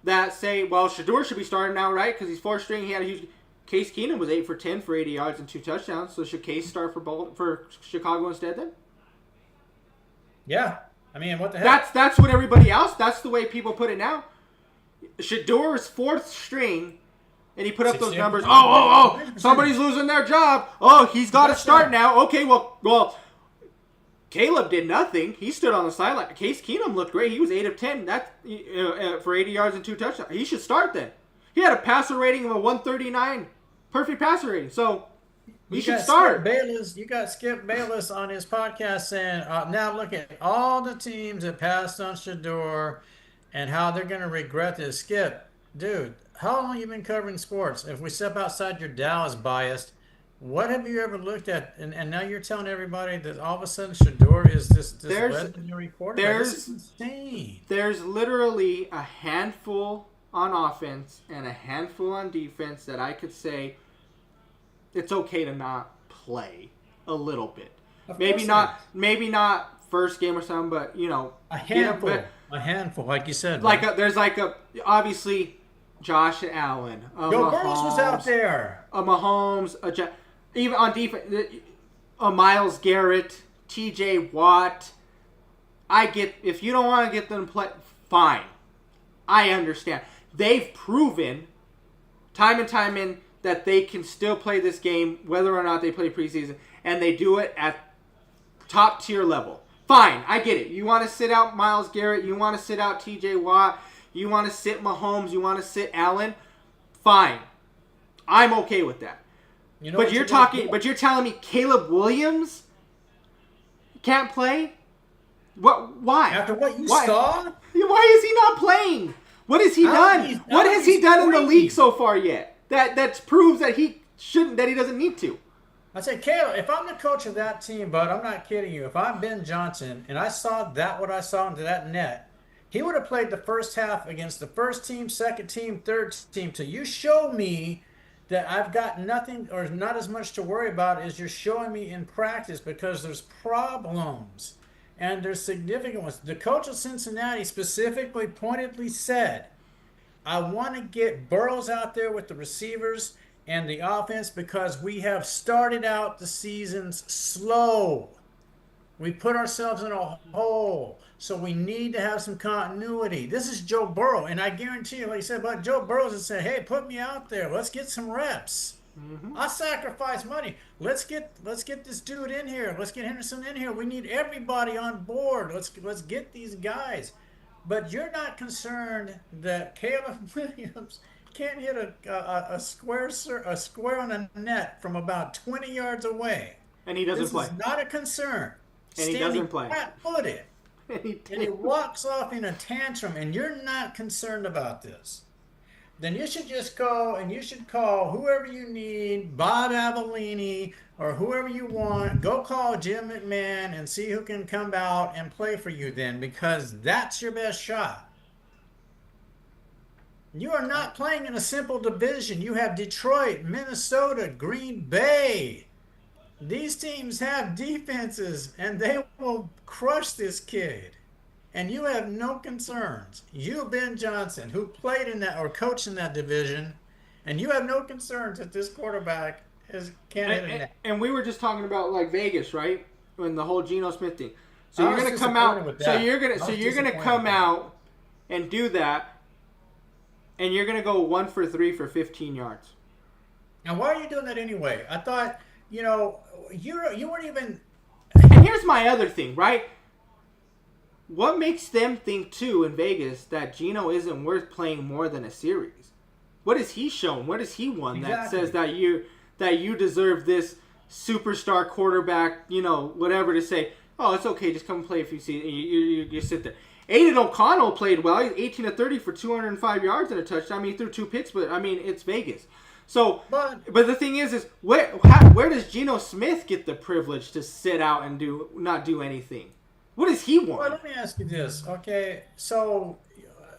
B: that say, well, Shedeur should be starting now, right? Because he's 4th string. He had a huge. Case Keenum was 8 for 10 for 80 yards and 2 touchdowns. So should Case start for Chicago instead then?
C: Yeah. I mean, what the heck?
B: That's what everybody else. That's the way people put it now. Shedeur is 4th string, and he put up those numbers. Oh! Somebody's losing their job. Oh, he's got to start now. Okay, well, Caleb did nothing. He stood on the sideline. Case Keenum looked great. He was 8 of 10. That's for 80 yards and 2 touchdowns. He should start then. He had a passer rating of a 139. Perfect passer rating. So he should start.
C: You got Skip Bayless on his podcast saying, now look at all the teams that passed on Shedeur and how they're going to regret this. Skip, dude, how long have you been covering sports? If we step outside your Dallas bias, what have you ever looked at? And now you're telling everybody that all of a sudden Shedeur is this legendary quarterback. This is insane.
B: There's literally a handful on offense and a handful on defense that I could say it's okay to not play a little bit. Maybe not first game or something, but
C: A
B: get him
C: handful.
B: back.
C: A handful, like you said.
B: There's obviously Josh Allen,
C: Joe Burrows was out there.
B: A Mahomes, even on defense, a Myles Garrett, T.J. Watt. I get if you don't want to get them to play, fine. I understand. They've proven time and time in that they can still play this game whether or not they play preseason, and they do it at top tier level. Fine, I get it. You want to sit out Myles Garrett, you want to sit out T.J. Watt, you want to sit Mahomes, you want to sit Allen. Fine, I'm okay with that. But you're telling me Caleb Williams can't play? What? Why?
C: After what you saw?
B: Why is he not playing? What has he done? What has he done in the league so far yet? That proves that he shouldn't. That he doesn't need to.
C: I said, Caleb, if I'm the coach of that team, bud, I'm not kidding you. If I'm Ben Johnson and I saw what I saw into that net, he would have played the first half against the first team, second team, third team. So you show me that I've got nothing or not as much to worry about as you're showing me in practice, because there's problems and there's significant ones. The coach of Cincinnati specifically pointedly said, I want to get Burrows out there with the receivers and the offense because we have started out the seasons slow. We put ourselves in a hole, so we need to have some continuity. This is Joe Burrow, and I guarantee you, like you said, but Joe Burrows has said, hey, put me out there. Let's get some reps. I'll sacrifice money. Let's get this dude in here. Let's get Henderson in here. We need everybody on board. Let's get these guys. But you're not concerned that Caleb Williams can't hit a square on a net from about 20 yards away.
B: And he doesn't play.
C: This is not a concern.
B: And he doesn't play.
C: Flat-footed. And he walks off in a tantrum, and you're not concerned about this. Then you should just go and you should call whoever you need, Bob Avellini or whoever you want. Go call Jim McMahon and see who can come out and play for you then, because that's your best shot. You are not playing in a simple division. You have Detroit, Minnesota, Green Bay. These teams have defenses, and they will crush this kid. And you have no concerns. You, Ben Johnson, who played in that or coached in that division, and you have no concerns that this quarterback can't hit a net.
B: And we were just talking about like Vegas, right? When the whole Geno Smith thing. So you're gonna come out. So you're gonna come out and do that, and you're gonna go 1 for 3 for 15 yards.
C: Now, why are you doing that anyway? I thought, you weren't even.
B: And here's my other thing, right? What makes them think, too, in Vegas, that Geno isn't worth playing more than a series? What has he shown? What has he won that says that you deserve this superstar quarterback, whatever to say, oh, it's okay, just come play if you see you sit there. Aiden O'Connell played well. He's 18 of 30 for 205 yards and a touchdown. I mean, he threw 2 picks, but, it's Vegas. So, but the thing is where does Geno Smith get the privilege to sit out and not do anything? What does he want?
C: Well, let me ask you this. Okay, so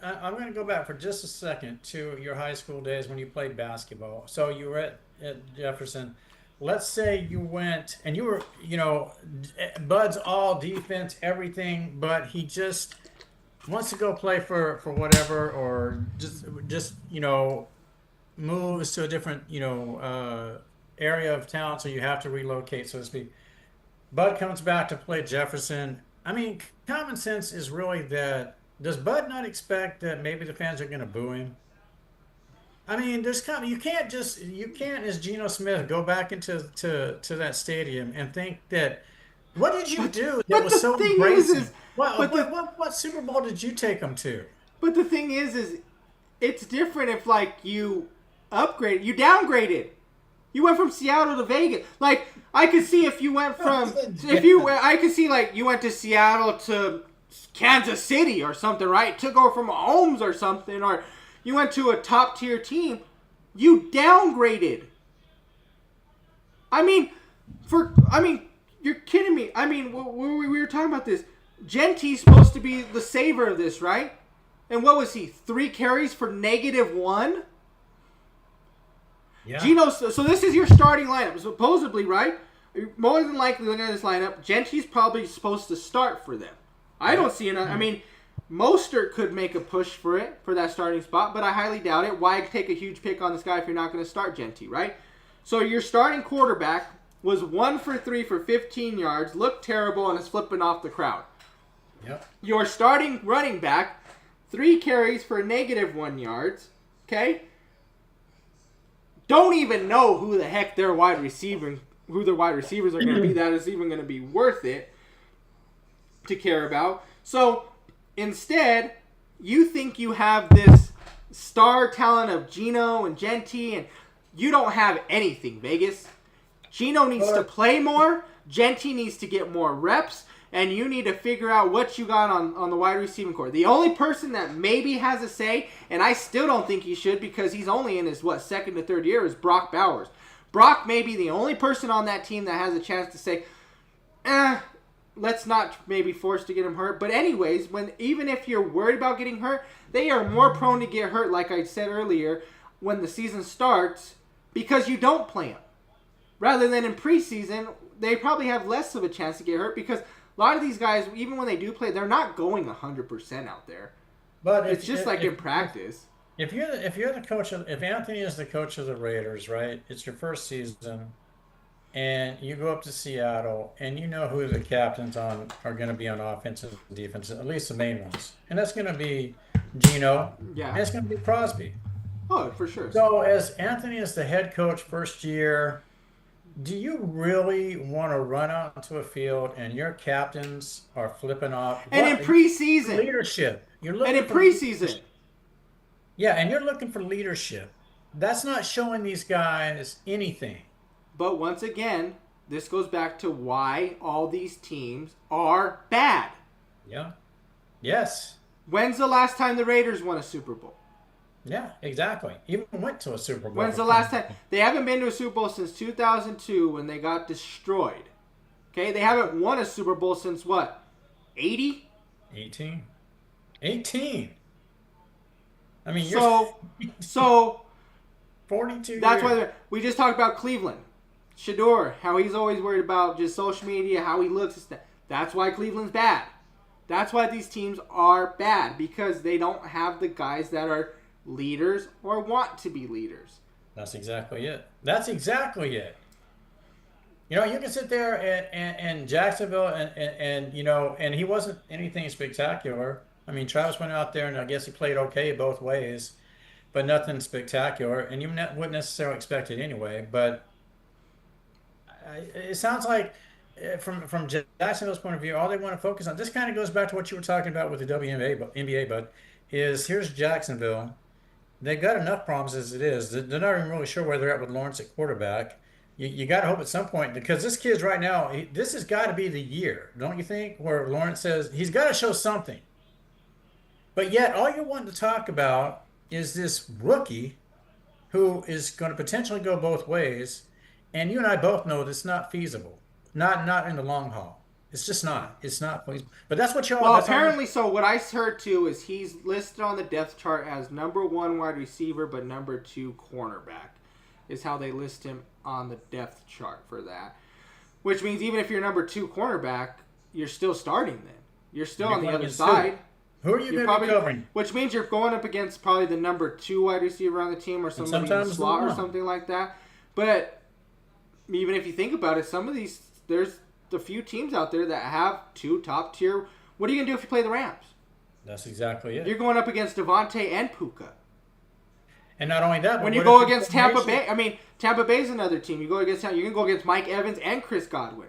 C: I'm going to go back for just a second to your high school days when you played basketball. So you were at Jefferson. Let's say you went and you were, Bud's all defense, everything, but he just wants to go play for whatever, or just moves to a different, area of town, so you have to relocate, so to speak. Bud comes back to play Jefferson. I mean, common sense is really that, does Bud not expect that maybe the fans are going to boo him? I mean, you can't, as Geno Smith, go back into that stadium and think that, what did you do that was so embracing? What Super Bowl did you take them to?
B: But the thing is it's different if, you upgraded, you downgraded. You went from Seattle to Vegas. I could see if you went from, I could see, you went to Seattle to Kansas City or something, right? Took over from Mahomes or something, or you went to a top-tier team. You downgraded. You're kidding me. We were talking about this. Gentie's supposed to be the saver of this, right? And what was he? 3 carries for -1?
C: Yeah.
B: Geno, so this is your starting lineup, supposedly, right? more than likely looking at this lineup, Gentry's probably supposed to start for them. I don't see enough. I mean, Mostert could make a push for that starting spot, but I highly doubt it. Why take a huge pick on this guy if you're not going to start Gentry, right? So your starting quarterback was 1 for 3 for 15 yards, looked terrible, and is flipping off the crowd.
C: Yep.
B: Your starting running back, 3 carries for -1 yards, okay? Don't even know who the heck their wide receivers are going to be. That is even going to be worth it to care about. So instead, you think you have this star talent of Geno and Genty, and you don't have anything, Vegas. Geno needs to play more. Genty needs to get more reps. And you need to figure out what you got on the wide receiving core. The only person that maybe has a say, and I still don't think he should because he's only in his, second to third year, is Brock Bowers. Brock may be the only person on that team that has a chance to say, let's not maybe force to get him hurt. But anyways, even if you're worried about getting hurt, they are more prone to get hurt, like I said earlier, when the season starts because you don't play them. Rather than in preseason, they probably have less of a chance to get hurt because a lot of these guys, even when they do play, they're not going 100% out there. But it's just like in practice.
C: If you're the coach, if Anthony is the coach of the Raiders, right? It's your first season, and you go up to Seattle, and you know who the captains are going to be on offense and defense, at least the main ones, and that's going to be Geno.
B: Yeah,
C: and it's going to be Crosby.
B: Oh, for sure.
C: So as Anthony is the head coach first year, do you really want to run out into a field and your captains are flipping off?
B: And in preseason.
C: Leadership. You're looking
B: and in
C: for
B: preseason.
C: Leadership. Yeah, and you're looking for leadership. That's not showing these guys anything.
B: But once again, this goes back to why all these teams are bad.
C: Yeah. Yes.
B: When's the last time the Raiders won a Super Bowl?
C: Yeah, exactly. Even went to a Super Bowl.
B: When's the last time? They haven't been to a Super Bowl since 2002 when they got destroyed. Okay? They haven't won a Super Bowl since what? 80?
C: 18. 18. I mean,
B: so
C: 42
B: that's
C: years.
B: why we just talked about Cleveland. Shador, how he's always worried about just social media, how he looks. That's why Cleveland's bad. That's why these teams are bad, because they don't have the guys that are leaders or want to be leaders.
C: That's exactly it. That's exactly it. You know, you can sit there and Jacksonville and you know, and he wasn't anything spectacular. I mean, Travis went out there and I guess he played okay both ways, but nothing spectacular. And you wouldn't necessarily expect it anyway. But it sounds like from Jacksonville's point of view, all they want to focus on, this kind of goes back to what you were talking about with the WNBA, but is here's Jacksonville. They've got enough problems as it is. They're not even really sure where they're at with Lawrence at quarterback. You got to hope at some point, because this kid's right now, this has got to be the year, don't you think, where Lawrence says he's got to show something. But yet all you're wanting to talk about is this rookie who is going to potentially go both ways, and you and I both know that's not feasible. Not in the long haul. It's just not. It's not feasible. But that's what y'all...
B: Well, apparently, so what I heard too is he's listed on the depth chart as #1 wide receiver, but #2 cornerback is how they list him on the depth chart for that. Which means even if you're #2 cornerback, you're still starting then. You're still on the other side.
C: Who are you going to be covering?
B: Which means you're going up against probably the #2 wide receiver on the team, or somebody in the slot or something like that. But even if you think about it, some of these, there's the few teams out there that have 2 top tier. What are you going to do if you play the Rams?
C: That's exactly it.
B: You're going up against Devontae and Puka.
C: And not only that,
B: when you go against Tampa Bay, I mean, Tampa Bay's another team. You go against, you're going to go against Mike Evans and Chris Godwin.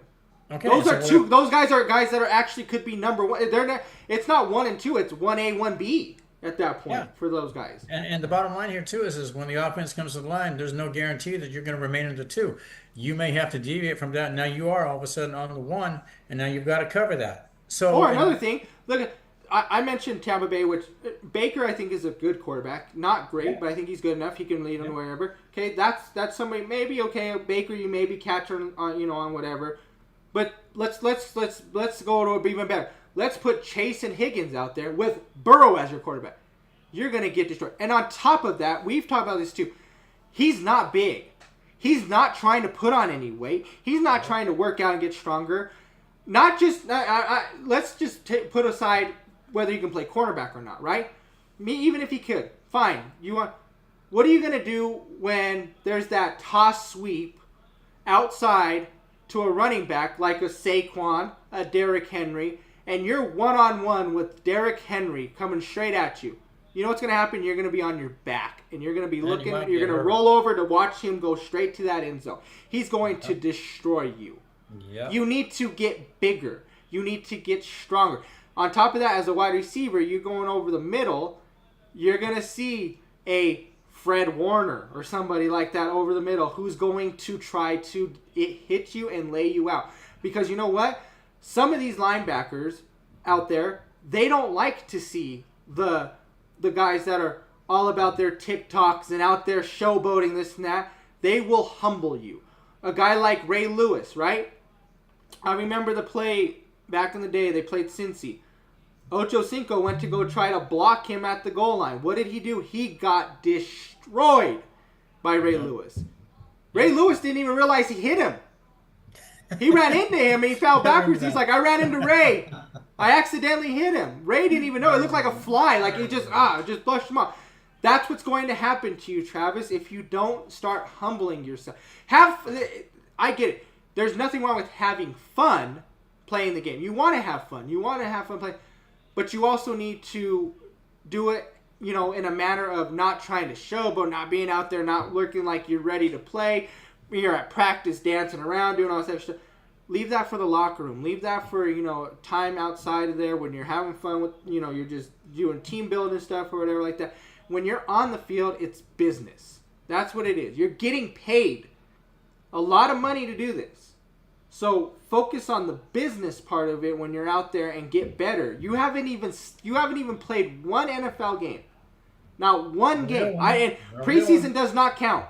C: Okay,
B: those are two. Those guys are guys that are actually could be #1. They're not. It's not 1 and 2. It's 1A, 1B at that point for those guys.
C: And the bottom line here too is when the offense comes to the line, there's no guarantee that you're going to remain in the 2. You may have to deviate from that. Now you are all of a sudden on the 1, and now you've got to cover that. So,
B: or another thing, look at. I mentioned Tampa Bay, which Baker I think is a good quarterback. Not great, but I think he's good enough. He can lead on wherever. Okay, that's somebody maybe okay. Baker, you maybe catch on on whatever. But let's go to even better. Let's put Chase and Higgins out there with Burrow as your quarterback. You're gonna get destroyed. And on top of that, we've talked about this too. He's not big. He's not trying to put on any weight. He's not trying to work out and get stronger. Not just let's just put aside whether he can play cornerback or not, right? Even if he could, fine. What are you gonna do when there's that toss sweep outside to a running back like a Saquon, a Derrick Henry, and you're one-on-one with Derrick Henry coming straight at you? You know what's going to happen? You're going to be on your back, and you're going to be looking, you're going to roll over to watch him go straight to that end zone. He's going to destroy you. Yep. You need to get bigger. You need to get stronger. On top of that, as a wide receiver, you're going over the middle, you're going to see a Fred Warner or somebody like that over the middle who's going to try to hit you and lay you out. Because you know what? Some of these linebackers out there, they don't like to see the guys that are all about their TikToks and out there showboating this and that. They will humble you. A guy like Ray Lewis, right? I remember the play back in the day. They played Cincy. Ocho Cinco went to go try to block him at the goal line. What did he do? He got destroyed by Ray Lewis. Ray Lewis didn't even realize he hit him. He ran into him and he fell backwards. He's like, I ran into Ray. I accidentally hit him. Ray didn't even know. It looked like a fly. Like it just brushed him off. That's what's going to happen to you, Travis, if you don't start humbling yourself. I get it. There's nothing wrong with having fun playing the game. You want to have fun. You want to have fun playing. But you also need to do it, in a manner of not trying to showboat, not being out there, not looking like you're ready to play. You're at practice dancing around, doing all this stuff. Leave that for the locker room. Leave that for, time outside of there when you're having fun with, you're just doing team building stuff or whatever like that. When you're on the field, it's business. That's what it is. You're getting paid a lot of money to do this. So focus on the business part of it when you're out there and get better. You haven't even played one NFL game. Not one game. And preseason does not count.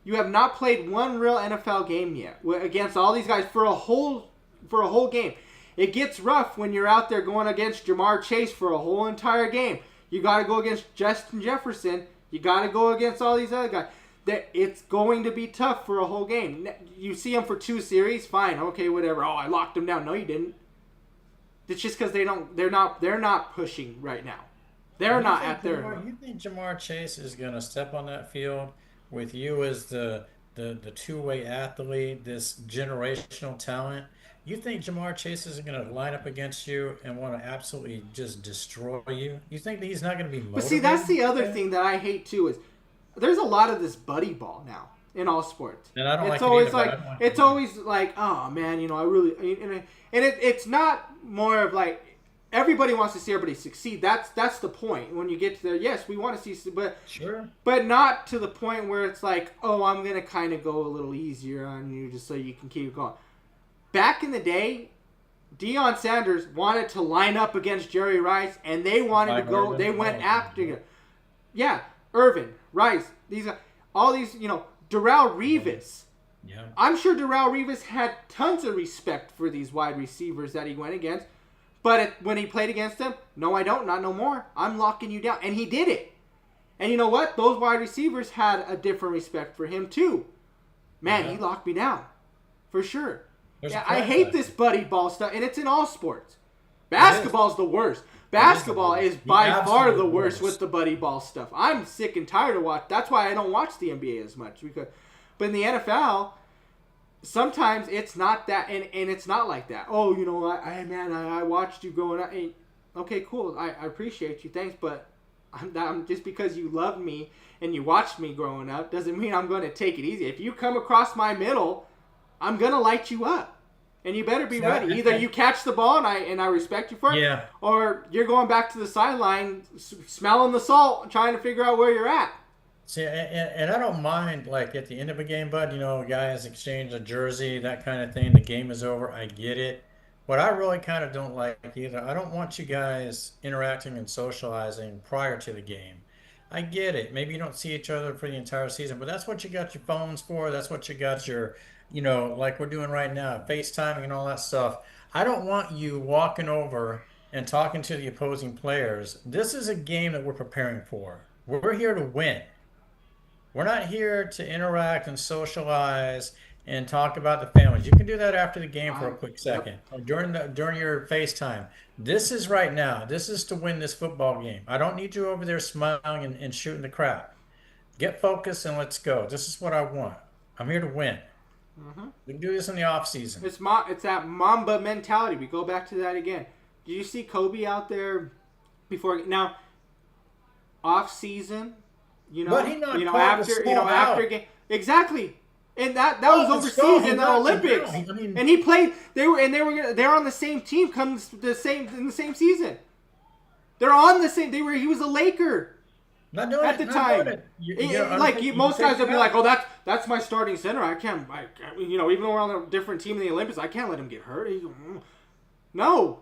B: You have not played one real NFL game yet against all these guys for a whole game. It gets rough when you're out there going against Jamar Chase for a whole entire game. You got to go against Justin Jefferson. You got to go against all these other guys. It's going to be tough for a whole game. You see them for 2 series, fine, okay, whatever. Oh, I locked them down. No, you didn't. It's just because they're not pushing right now. They're not at their.
C: You think Jamar Chase is going to step on that field with you as the two-way athlete, this generational talent? You think Jamar Chase is going to line up against you and want to absolutely just destroy you? You think that he's not going to be motivated?
B: But see, that's the other thing that I hate too is there's a lot of this buddy ball now in all sports.
C: And I don't
B: it's
C: like
B: always
C: it either,
B: like it's always like, oh man, I really it's not more of like everybody wants to see everybody succeed. That's the point. When you get to there, yes, we want to see, but
C: sure,
B: but not to the point where it's like, oh, I'm gonna kind of go a little easier on you just so you can keep going. Back in the day, Deion Sanders wanted to line up against Jerry Rice, and they wanted to go. They went after, yeah, Irvin, Rice, all these, Darrelle Revis.
C: Yeah,
B: I'm sure Darrelle Revis had tons of respect for these wide receivers that he went against, but when he played against them, no, I don't, not no more. I'm locking you down, and he did it. And you know what? Those wide receivers had a different respect for him too. Man, He locked me down, for sure. I hate this buddy ball stuff, and it's in all sports. Basketball's the worst. Basketball is by far the worst with the buddy ball stuff. I'm sick and tired of watching. That's why I don't watch the NBA as much. But in the NFL, sometimes it's not that, and it's not like that. Oh, I watched you growing up. Hey, okay, cool. I appreciate you. Thanks, but I'm just because you loved me and you watched me growing up doesn't mean I'm going to take it easy. If you come across my middle, I'm going to light you up. And you better be ready. Either you catch the ball and I respect you for it, or you're going back to the sideline, smelling the salt, trying to figure out where you're at.
C: See, and I don't mind, like, at the end of a game, bud, guys exchange a jersey, that kind of thing. The game is over. I get it. What I really kind of don't like either, I don't want you guys interacting and socializing prior to the game. I get it. Maybe you don't see each other for the entire season, but that's what you got your phones for. That's what you got your, like we're doing right now, FaceTiming and all that stuff. I don't want you walking over and talking to the opposing players. This is a game that we're preparing for. We're here to win. We're not here to interact and socialize and talk about the families. You can do that after the game for a quick
B: Yep.
C: second or during your FaceTime. This is right now. This is to win this football game. I don't need you over there smiling and shooting the crap. Get focused and let's go. This is what I want. I'm here to win. We can do this in the off season.
B: It's that Mamba mentality. We go back to that again. Did you see Kobe out there before now? Off season,
C: But he knocked
B: after
C: out.
B: game, exactly. And that was
C: Oh, let's go.
B: overseas
C: He
B: in the
C: knocked him
B: Olympics.
C: down. I mean,
B: And he played. They're on the same team. Comes in the same season. They're on the same. He was a Laker
C: not doing
B: at
C: it.
B: the
C: Not
B: time.
C: doing it.
B: Most guys will be like,
C: "Oh,
B: "Oh, that's my starting center. I can't, even though we're on a different team in the Olympics, I can't let him get hurt." No,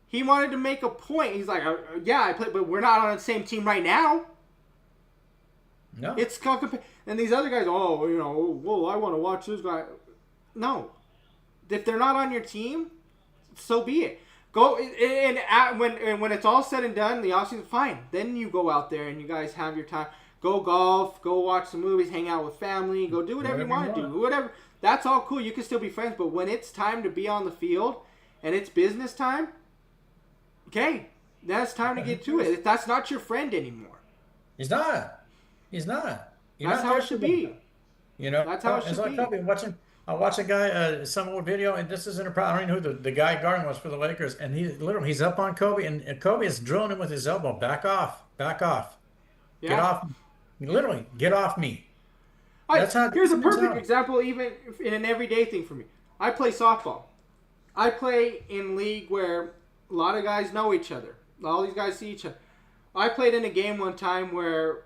B: he wanted to make a point. He's like, "Yeah, I play, but we're not on the same team right now."
C: no."
B: It's called and these other guys. Oh, well, I want to watch this guy. No, if they're not on your team, so be it. Go when it's all said and done, the offseason, fine. Then you go out there and you guys have your time. Go golf, go watch some movies, hang out with family, go do whatever you want to do. Whatever. That's all cool. You can still be friends, but when it's time to be on the field and it's business time, okay, that's time to get to it. That's not your friend anymore.
C: He's not. He's not. You're
B: That's
C: not
B: how
C: there
B: it should
C: for
B: be.
C: him. You know,
B: That's how it
C: it's
B: should
C: like
B: be.
C: Kobe watching. I watch a guy, some old video, and this isn't a problem. I don't even know who the guy guarding was for the Lakers, and he's up on Kobe, and Kobe is drilling him with his elbow. Back off, back off, get
B: Yeah.
C: off, literally get off me.
B: All right,
C: That's how.
B: here's a
C: that's
B: perfect
C: how-
B: example, even in an everyday thing for me. I play softball. I play in league where a lot of guys know each other. All these guys see each other. I played in a game one time where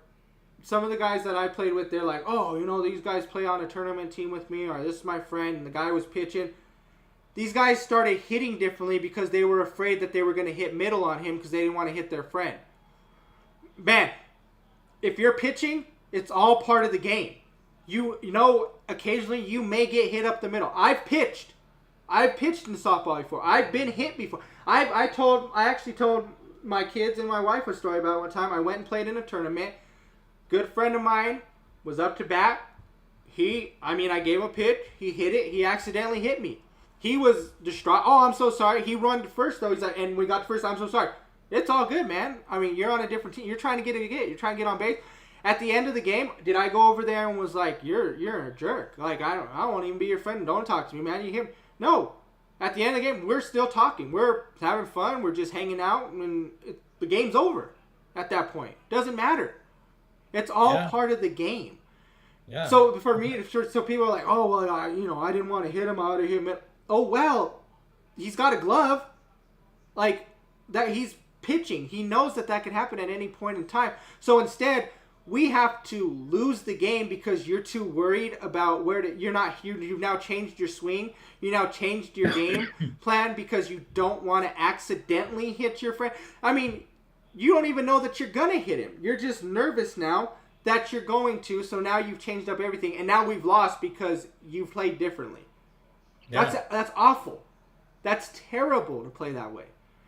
B: some of the guys that I played with, they're like, "Oh, these guys play on a tournament team with me," or "This is my friend," and the guy was pitching. These guys started hitting differently because they were afraid that they were going to hit middle on him because they didn't want to hit their friend. Man, if you're pitching, it's all part of the game. Occasionally you may get hit up the middle. I've pitched in softball before. I've been hit before. I actually told my kids and my wife a story about one time I went and played in a tournament. Good friend of mine was up to bat. I gave him a pitch. He hit it. He accidentally hit me. He was distraught. "Oh, I'm so sorry." He run to first though. He's like, and we got to first. "I'm so sorry." It's all good, man. You're on a different team. You're trying to get it. You're trying to get on base. At the end of the game, did I go over there and was like, "You're a jerk. Like I won't even be your friend. Don't talk to me, man. You hear me?" No. At the end of the game, we're still talking. We're having fun. We're just hanging out, and the game's over. At that point, doesn't matter. It's all part of the game.
C: Yeah.
B: So for me, so people are like, "Oh well, I didn't want to hit him. I would have hit him." Oh well, he's got a glove. Like that, he's pitching. He knows that could happen at any point in time. So instead, we have to lose the game because you're too worried about you've now changed your swing. You now changed your game plan because you don't want to accidentally hit your friend. You don't even know that you're going to hit him. You're just nervous now that you're going to, so now you've changed up everything, and now we've lost because you played differently.
C: Yeah.
B: That's awful. That's terrible to play that way.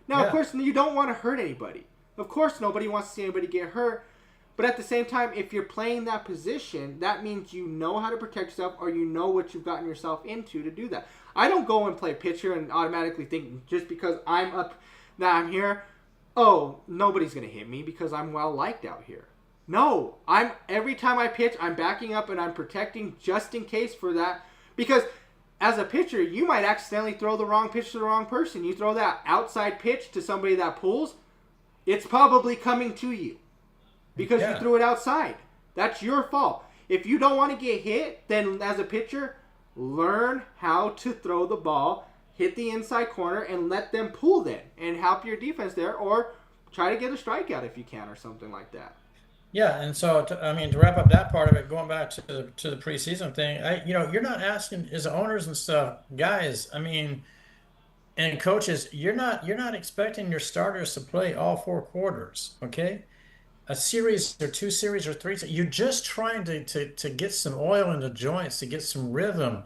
B: Now, of course, you don't want to hurt anybody. Of course, nobody wants to see anybody get hurt. But at the same time, if you're playing that position, that means you know how to protect yourself or you know what you've gotten yourself into to do that. I don't go and play pitcher and automatically think just because I'm up, that I'm here, oh, nobody's going to hit me because I'm well liked out here. No, every time I pitch, I'm backing up and I'm protecting just in case for that. Because as a pitcher, you might accidentally throw the wrong pitch to the wrong person. You throw that outside pitch to somebody that pulls, it's probably coming to you because you threw it outside. That's your fault. If you don't want to get hit, then as a pitcher, learn how to throw the ball, hit the inside corner, and let them pull then and help your defense there, or try to get a strikeout if you can or something like that.
C: Yeah, and so to wrap up that part of it, going back to the preseason thing, you're not asking as owners and stuff, guys. And coaches, you're not expecting your starters to play all 4 quarters, okay? A series or 2 series or 3. You're just trying to get some oil in the joints, to get some rhythm,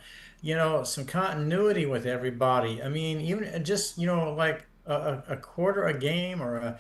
C: some continuity with everybody. Even just like a quarter a game or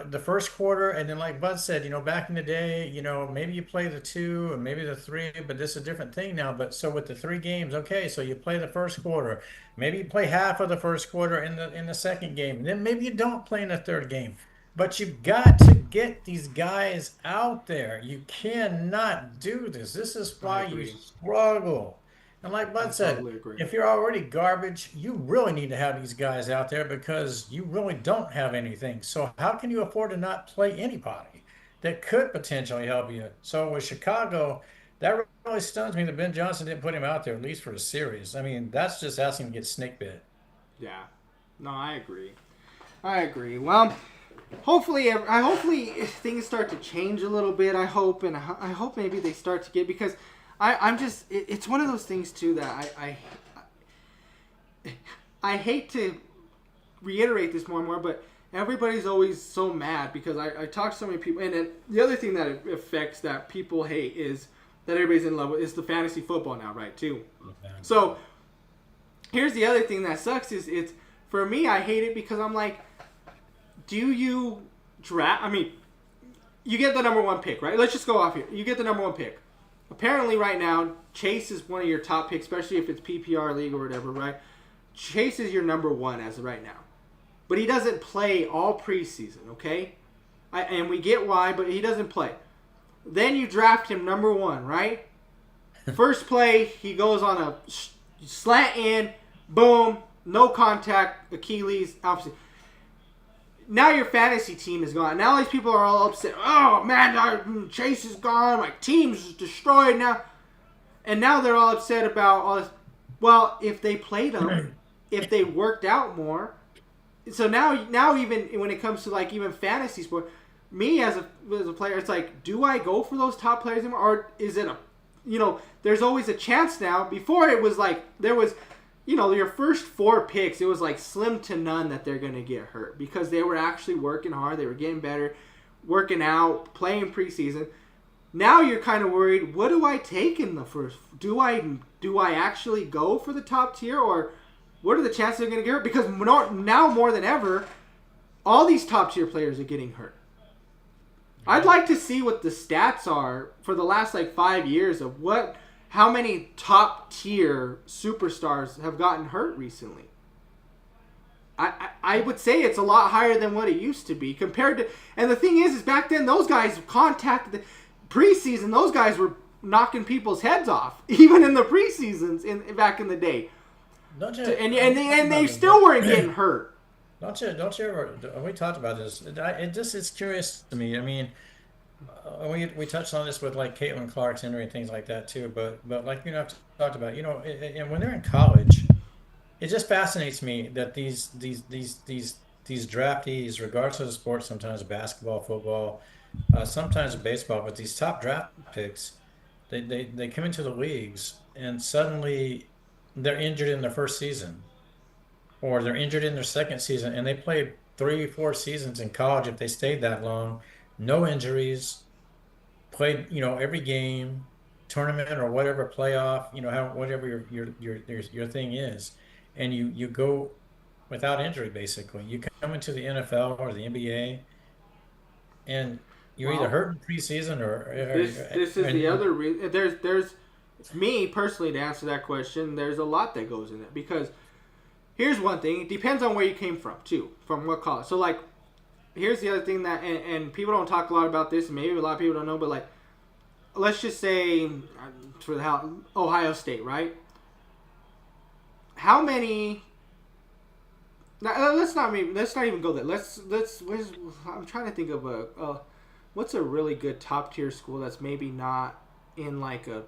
C: the first quarter, and then like Bud said, back in the day, maybe you play the two and maybe the three, but this is a different thing now. But so with the 3 games, okay, so you play the first quarter, maybe you play half of the first quarter in the second game, and then maybe you don't play in the third game. But you've got to get these guys out there. You cannot do this. This is
B: I
C: why you
B: agree.
C: struggle. And like
B: I
C: Bud said,
B: totally agree.
C: if you're already garbage, you really need to have these guys out there because you really don't have anything. So how can you afford to not play anybody that could potentially help you? So with Chicago, that really stuns me that Ben Johnson didn't put him out there at least for a series. I mean, that's just asking to get snake bit.
B: Yeah. No, I agree. I agree. Well, hopefully things start to change a little bit. I hope, and I hope maybe they start to get, because I'm just, it's one of those things too that I hate to reiterate this more and more, but everybody's always so mad because I talk to so many people, and then the other thing that affects that people hate is that everybody's in love with is the fantasy football now, right? Too.
C: Okay.
B: So here's the other thing that sucks is it's, for me, I hate it because I'm like, do you draft? I mean, you get the number 1 pick, right? Let's just go off here. You get the number 1 pick. Apparently, right now, Chase is one of your top picks, especially if it's PPR league or whatever, right? Chase is your number 1 as of right now. But he doesn't play all preseason, okay? And we get why, but he doesn't play. Then you draft him number 1, right? First play, he goes on a slant in, boom, no contact, Achilles, obviously. Now your fantasy team is gone. Now these people are all upset. Oh, man, Chase is gone. My team's destroyed now. And now they're all upset about all this. Well, if they played him, if they worked out more. So now even when it comes to like even fantasy sport, me as a player, it's like, do I go for those top players anymore? Or is it there's always a chance now. Before it was like, there was, your first 4 picks, it was like slim to none that they're going to get hurt because they were actually working hard. They were getting better, working out, playing preseason. Now you're kind of worried, what do I take in the first? Do I actually go for the top tier, or what are the chances they're going to get hurt? Because now more than ever, all these top tier players are getting hurt. I'd like to see what the stats are for the last 5 years of how many top tier superstars have gotten hurt recently. I would say it's a lot higher than what it used to be compared to. And the thing is back then those guys contacted the preseason. Those guys were knocking people's heads off even in the preseasons back in the day.
C: Don't you?
B: And they still weren't getting hurt.
C: Don't you ever? We talked about this. It's curious to me. I mean, we touched on this with like Caitlin Clark's injury and things like that too. But like I've talked about, and when they're in college, it just fascinates me that these draftees, regardless of the sport, sometimes basketball, football, sometimes baseball, but these top draft picks, they come into the leagues and suddenly they're injured in their first season, or they're injured in their second season, and they played 3-4 seasons in college if they stayed that long, no injuries, played every game, tournament or whatever playoff, whatever your thing is, and you go without injury basically. You come into the NFL or the NBA, and you're either hurt in preseason or
B: this is the other reason. There's me personally, to answer that question, there's a lot that goes in it because. Here's one thing. It depends on where you came from, too. From what college. So, here's the other thing that... And people don't talk a lot about this. And maybe a lot of people don't know. But, let's just say... For the Ohio State, right? How many... Let's not even go there. I'm trying to think of what's a really good top-tier school that's maybe not in, a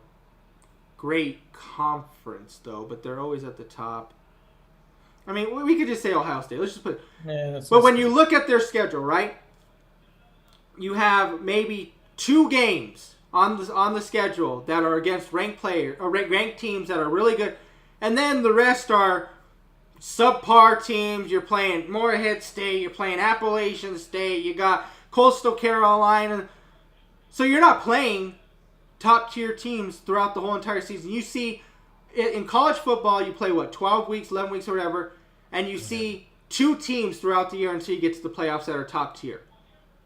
B: great conference, though. But they're always at the top. I mean, we could just say Ohio State. Let's just put.
C: Yeah,
B: but when you look at their schedule, right? You have maybe 2 games on the schedule that are against ranked players or ranked teams that are really good, and then the rest are subpar teams. You're playing Morehead State. You're playing Appalachian State. You got Coastal Carolina. So you're not playing top tier teams throughout the whole entire season. You see. In college football, you play, 12 weeks, 11 weeks, or whatever, and you see 2 teams throughout the year until you get to the playoffs that are top tier.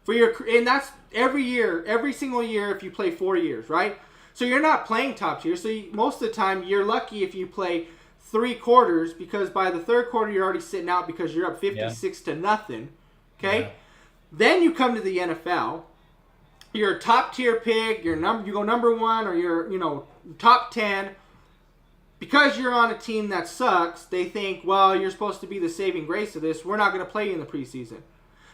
B: And that's every year, every single year if you play 4 years, right? So you're not playing top tier. So most of the time, you're lucky if you play 3 quarters, because by the third quarter, you're already sitting out because you're up 56 to nothing. Okay?
C: Yeah.
B: Then you come to the NFL. You're a top tier pick. You go number 1, or you're top 10. Because you're on a team that sucks, they think, well, you're supposed to be the saving grace of this. We're not going to play you in the preseason.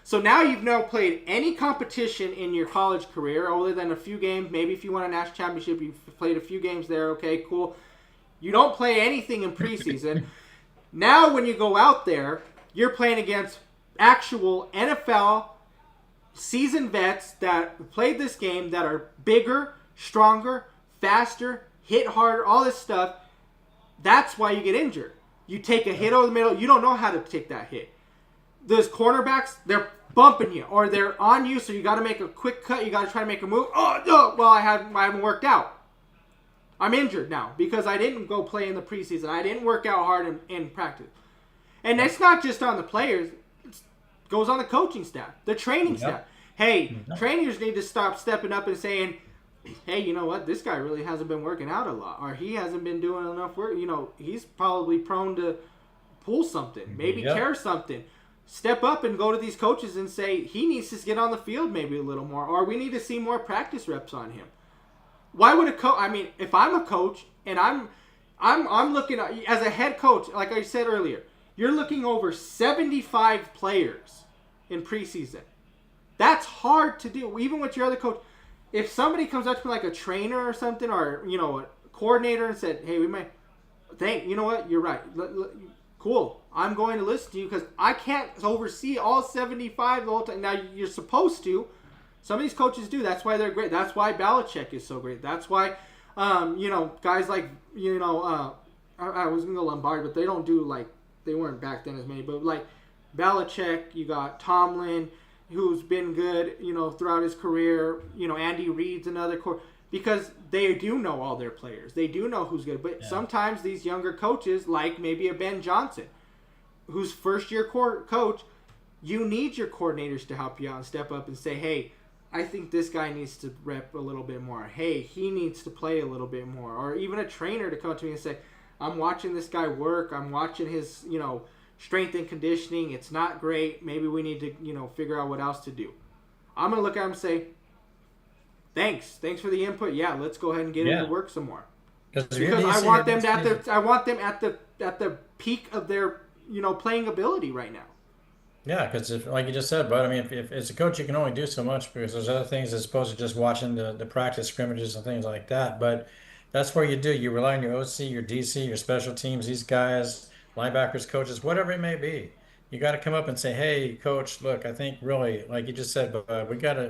B: So now you've never played any competition in your college career other than a few games. Maybe if you won a national championship, you've played a few games there. Okay, cool. You don't play anything in preseason. Now when you go out there, you're playing against actual NFL seasoned vets that played this game, that are bigger, stronger, faster, hit harder, all this stuff. That's why you get injured. You take a hit over the middle. You don't know how to take that hit. Those cornerbacks, they're bumping you, or they're on you, so you got to make a quick cut. You got to try to make a move. Oh, no. Well, I haven't worked out. I'm injured now because I didn't go play in the preseason. I didn't work out hard in practice. And it's not just on the players. It goes on the coaching staff, the training staff. Hey, trainers need to stop stepping up and saying, hey, you know what? This guy really hasn't been working out a lot, or he hasn't been doing enough work. He's probably prone to pull something, maybe tear something. Step up and go to these coaches and say he needs to get on the field maybe a little more, or we need to see more practice reps on him. Why would a coach? I mean, if I'm a coach and I'm looking at, as a head coach, like I said earlier, you're looking over 75 players in preseason. That's hard to do, even with your other coach. If somebody comes up to me like a trainer or something, or a coordinator, and said, "Hey, you know what? You're right. Cool. I'm going to listen to you because I can't oversee all 75 the whole time." Now you're supposed to. Some of these coaches do. That's why they're great. That's why Belichick is so great. That's why, guys like I was gonna go Lombardi, but they don't do they weren't back then as many. But like Belichick, you got Tomlin, who's been good, throughout his career. Andy Reid's another because they do know all their players. They do know who's good. But sometimes these younger coaches, like maybe a Ben Johnson, who's first-year coach, you need your coordinators to help you out and step up and say, hey, I think this guy needs to rep a little bit more. Hey, he needs to play a little bit more. Or even a trainer to come to me and say, I'm watching this guy work. I'm watching his, strength and conditioning. It's not great. Maybe we need to, figure out what else to do. I'm going to look at him and say, thanks for the input. Yeah, let's go ahead and get him to work some more. Because I want them at the peak of their, playing ability right now.
C: Yeah, because like you just said, bud, I mean, if as a coach, you can only do so much because there's other things as opposed to just watching the practice scrimmages and things like that. But that's where you rely on your OC, your DC, your special teams, these guys, linebackers, coaches, whatever it may be. You got to come up and say, hey, coach, look, I think really, like you just said, but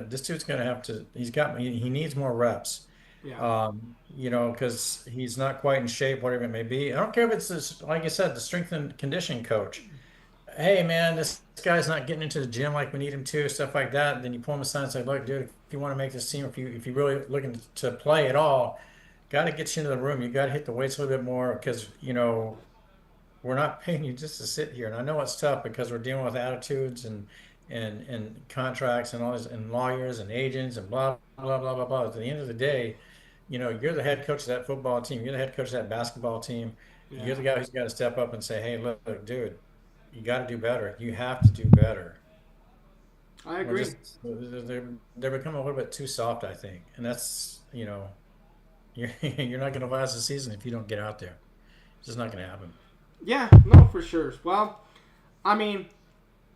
C: this dude's going to have to, he needs more reps.
B: Yeah.
C: Because he's not quite in shape, whatever it may be. I don't care if it's this, like you said, the strength and conditioning coach. Hey, man, this guy's not getting into the gym like we need him to, stuff like that. And then you pull him aside and say, look, dude, if you want to make this team, if you really looking to play at all, got to get you into the room. You got to hit the weights a little bit more because, we're not paying you just to sit here. And I know it's tough because we're dealing with attitudes and contracts and all this, and lawyers and agents and blah, blah, blah, blah, blah. At the end of the day, you're the head coach of that football team. You're the head coach of that basketball team. Yeah. You're the guy who's got to step up and say, hey, look, dude, you got to do better. You have to do better.
B: I agree.
C: They're becoming a little bit too soft, I think. And that's, you're not going to last the season if you don't get out there. It's just not going to happen.
B: Yeah, no, for sure. Well, I mean,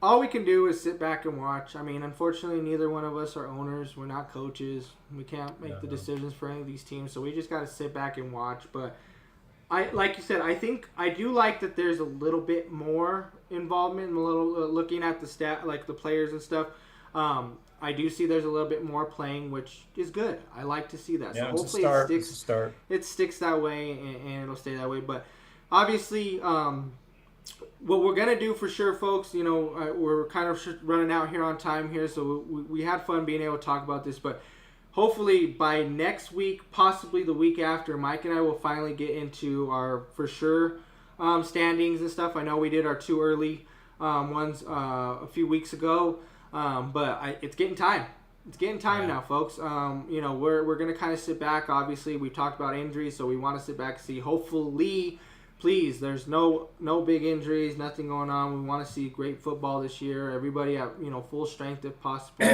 B: all we can do is sit back and watch. I mean, unfortunately, neither one of us are owners. We're not coaches. We can't make the decisions for any of these teams, so we just got to sit back and watch. But like you said, I do like that there's a little bit more involvement, a little looking at the stat, like the players and stuff. I do see there's a little bit more playing, which is good. I like to see that.
C: Yeah,
B: so hopefully it sticks that way and it'll stay that way. But obviously, what we're going to do for sure, folks, we're kind of running out here on time here, so we had fun being able to talk about this, but hopefully by next week, possibly the week after, Mike and I will finally get into our for sure standings and stuff. I know we did our two early ones a few weeks ago. But it's getting time. It's getting time now, folks. We're gonna kind of sit back. Obviously, we talked about injuries, so we want to sit back and see. Hopefully, please, there's no big injuries, nothing going on. We want to see great football this year. Everybody at full strength if possible.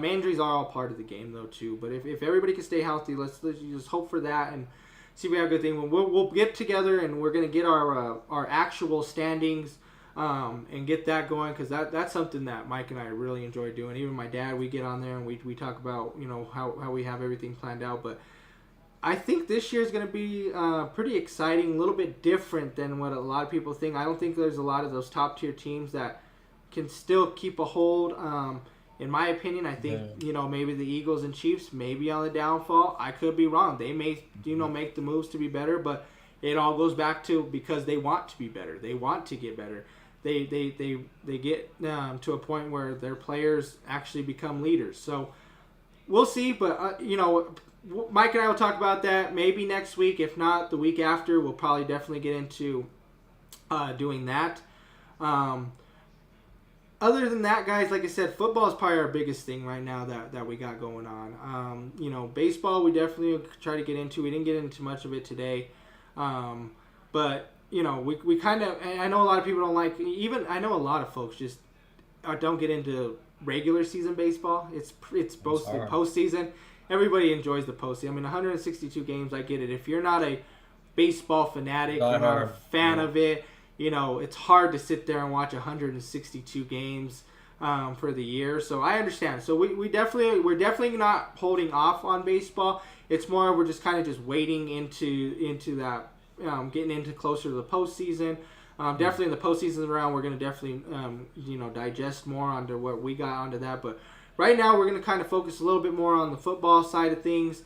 B: Injuries are all part of the game though too. But if everybody can stay healthy, let's just hope for that and see if we have a good thing. We'll get together and we're gonna get our actual standings. And get that going, because that's something that Mike and I really enjoy doing. Even my dad, we get on there and we talk about how we have everything planned out. But I think this year is going to be pretty exciting, a little bit different than what a lot of people think. I don't think there's a lot of those top tier teams that can still keep a hold. In my opinion, I think maybe the Eagles and Chiefs may be on the downfall. I could be wrong. They may make the moves to be better, but it all goes back to because they want to be better. They want to get better. They get to a point where their players actually become leaders. So we'll see, but Mike and I will talk about that maybe next week. If not, the week after, we'll probably definitely get into doing that. Other than that, guys, like I said, football is probably our biggest thing right now that we got going on. Baseball we definitely try to get into. We didn't get into much of it today, but we kind of, I know a lot of people don't like, even I know a lot of folks just don't get into regular season baseball. It's mostly postseason. Everybody enjoys the postseason. I mean, 162 games, I get it. If you're not a baseball fanatic, you're not a fan of it, it's hard to sit there and watch 162 games for the year. So I understand. So we're definitely not holding off on baseball. It's more we're just kind of just waiting into that. Getting into closer to the postseason. Definitely in the postseason round, we're going to definitely, digest more onto what we got onto that. But right now, we're going to kind of focus a little bit more on the football side of things,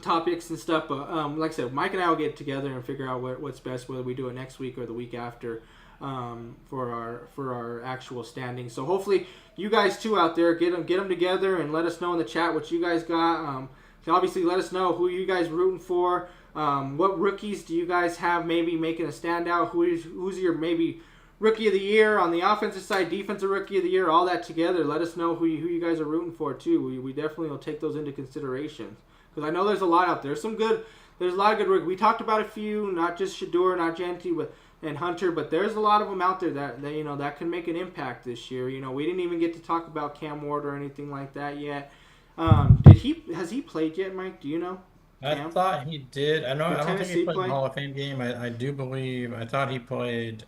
B: topics and stuff. But like I said, Mike and I will get together and figure out what's best, whether we do it next week or the week after for our actual standings. So hopefully, you guys too out there get them together and let us know in the chat what you guys got. Obviously, let us know who you guys rooting for. What rookies do you guys have maybe making a standout? Who's your maybe rookie of the year on the offensive side, defensive rookie of the year, all that together? Let us know who you guys are rooting for too. We definitely will take those into consideration because I know there's a lot out there. There's a lot of good rookies. We talked about a few, not just Shador, not Genty, and Hunter, but there's a lot of them out there that can make an impact this year. We didn't even get to talk about Cam Ward or anything like that yet. Has he played yet, Mike? Do you know?
C: I thought he did. I don't think he played the Hall of Fame game. I do believe. I thought he played.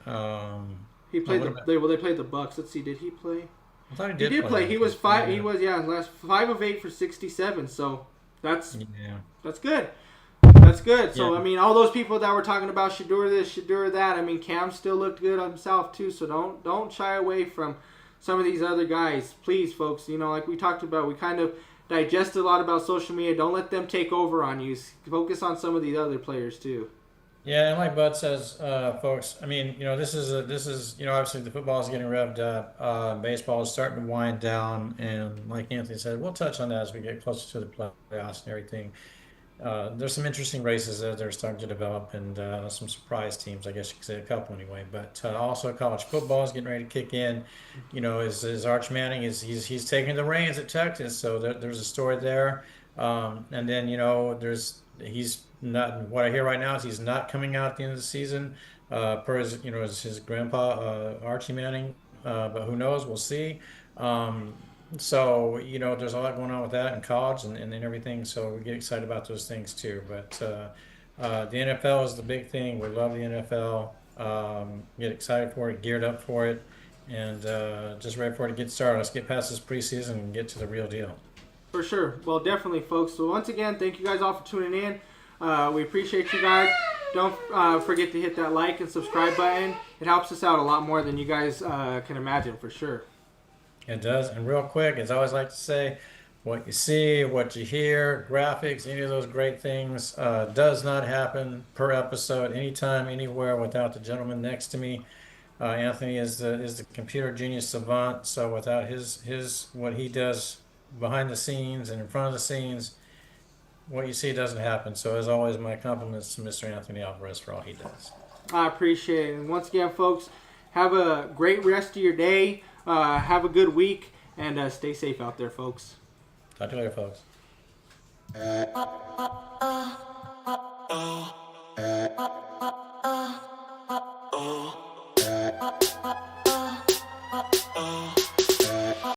B: He played they played the Bucks. Let's see. Did he play?
C: I thought
B: he did play. He was 5. Yeah. He was last 5 of 8 for 67. So that's good. That's good. So I mean, all those people that were talking about Shador this, Shador that. I mean, Cam still looked good himself too. So don't shy away from some of these other guys, please, folks. Like we talked about, we kind of digest a lot about social media. Don't let them take over on you. Focus on some of these other players too.
C: Yeah, and like Bud says, folks, I mean, this is obviously the football is getting revved up. Baseball is starting to wind down, and like Anthony said, we'll touch on that as we get closer to the playoffs and everything. There's some interesting races that are starting to develop, and some surprise teams, I guess you could say a couple anyway. But also college football is getting ready to kick in. Is Arch Manning he's taking the reins at Texas, so there's a story there. And then he's not. What I hear right now is he's not coming out at the end of the season, per his grandpa Archie Manning. But who knows? We'll see. So, there's a lot going on with that in college and everything. So we get excited about those things too. But the NFL is the big thing. We love the NFL. Get excited for it, geared up for it, and just ready for it to get started. Let's get past this preseason and get to the real deal.
B: For sure. Well, definitely, folks. So once again, thank you guys all for tuning in. We appreciate you guys. Don't forget to hit that like and subscribe button. It helps us out a lot more than you guys can imagine, for sure.
C: It does. And real quick, as I always like to say, what you see, what you hear, graphics, any of those great things does not happen per episode, anytime, anywhere without the gentleman next to me. Anthony is the computer genius savant. So without his what he does behind the scenes and in front of the scenes, what you see doesn't happen. So as always, my compliments to Mr. Anthony Alvarez for all he does.
B: I appreciate it. And once again, folks, have a great rest of your day. Have a good week, and stay safe out there, folks.
C: Talk to you later, folks.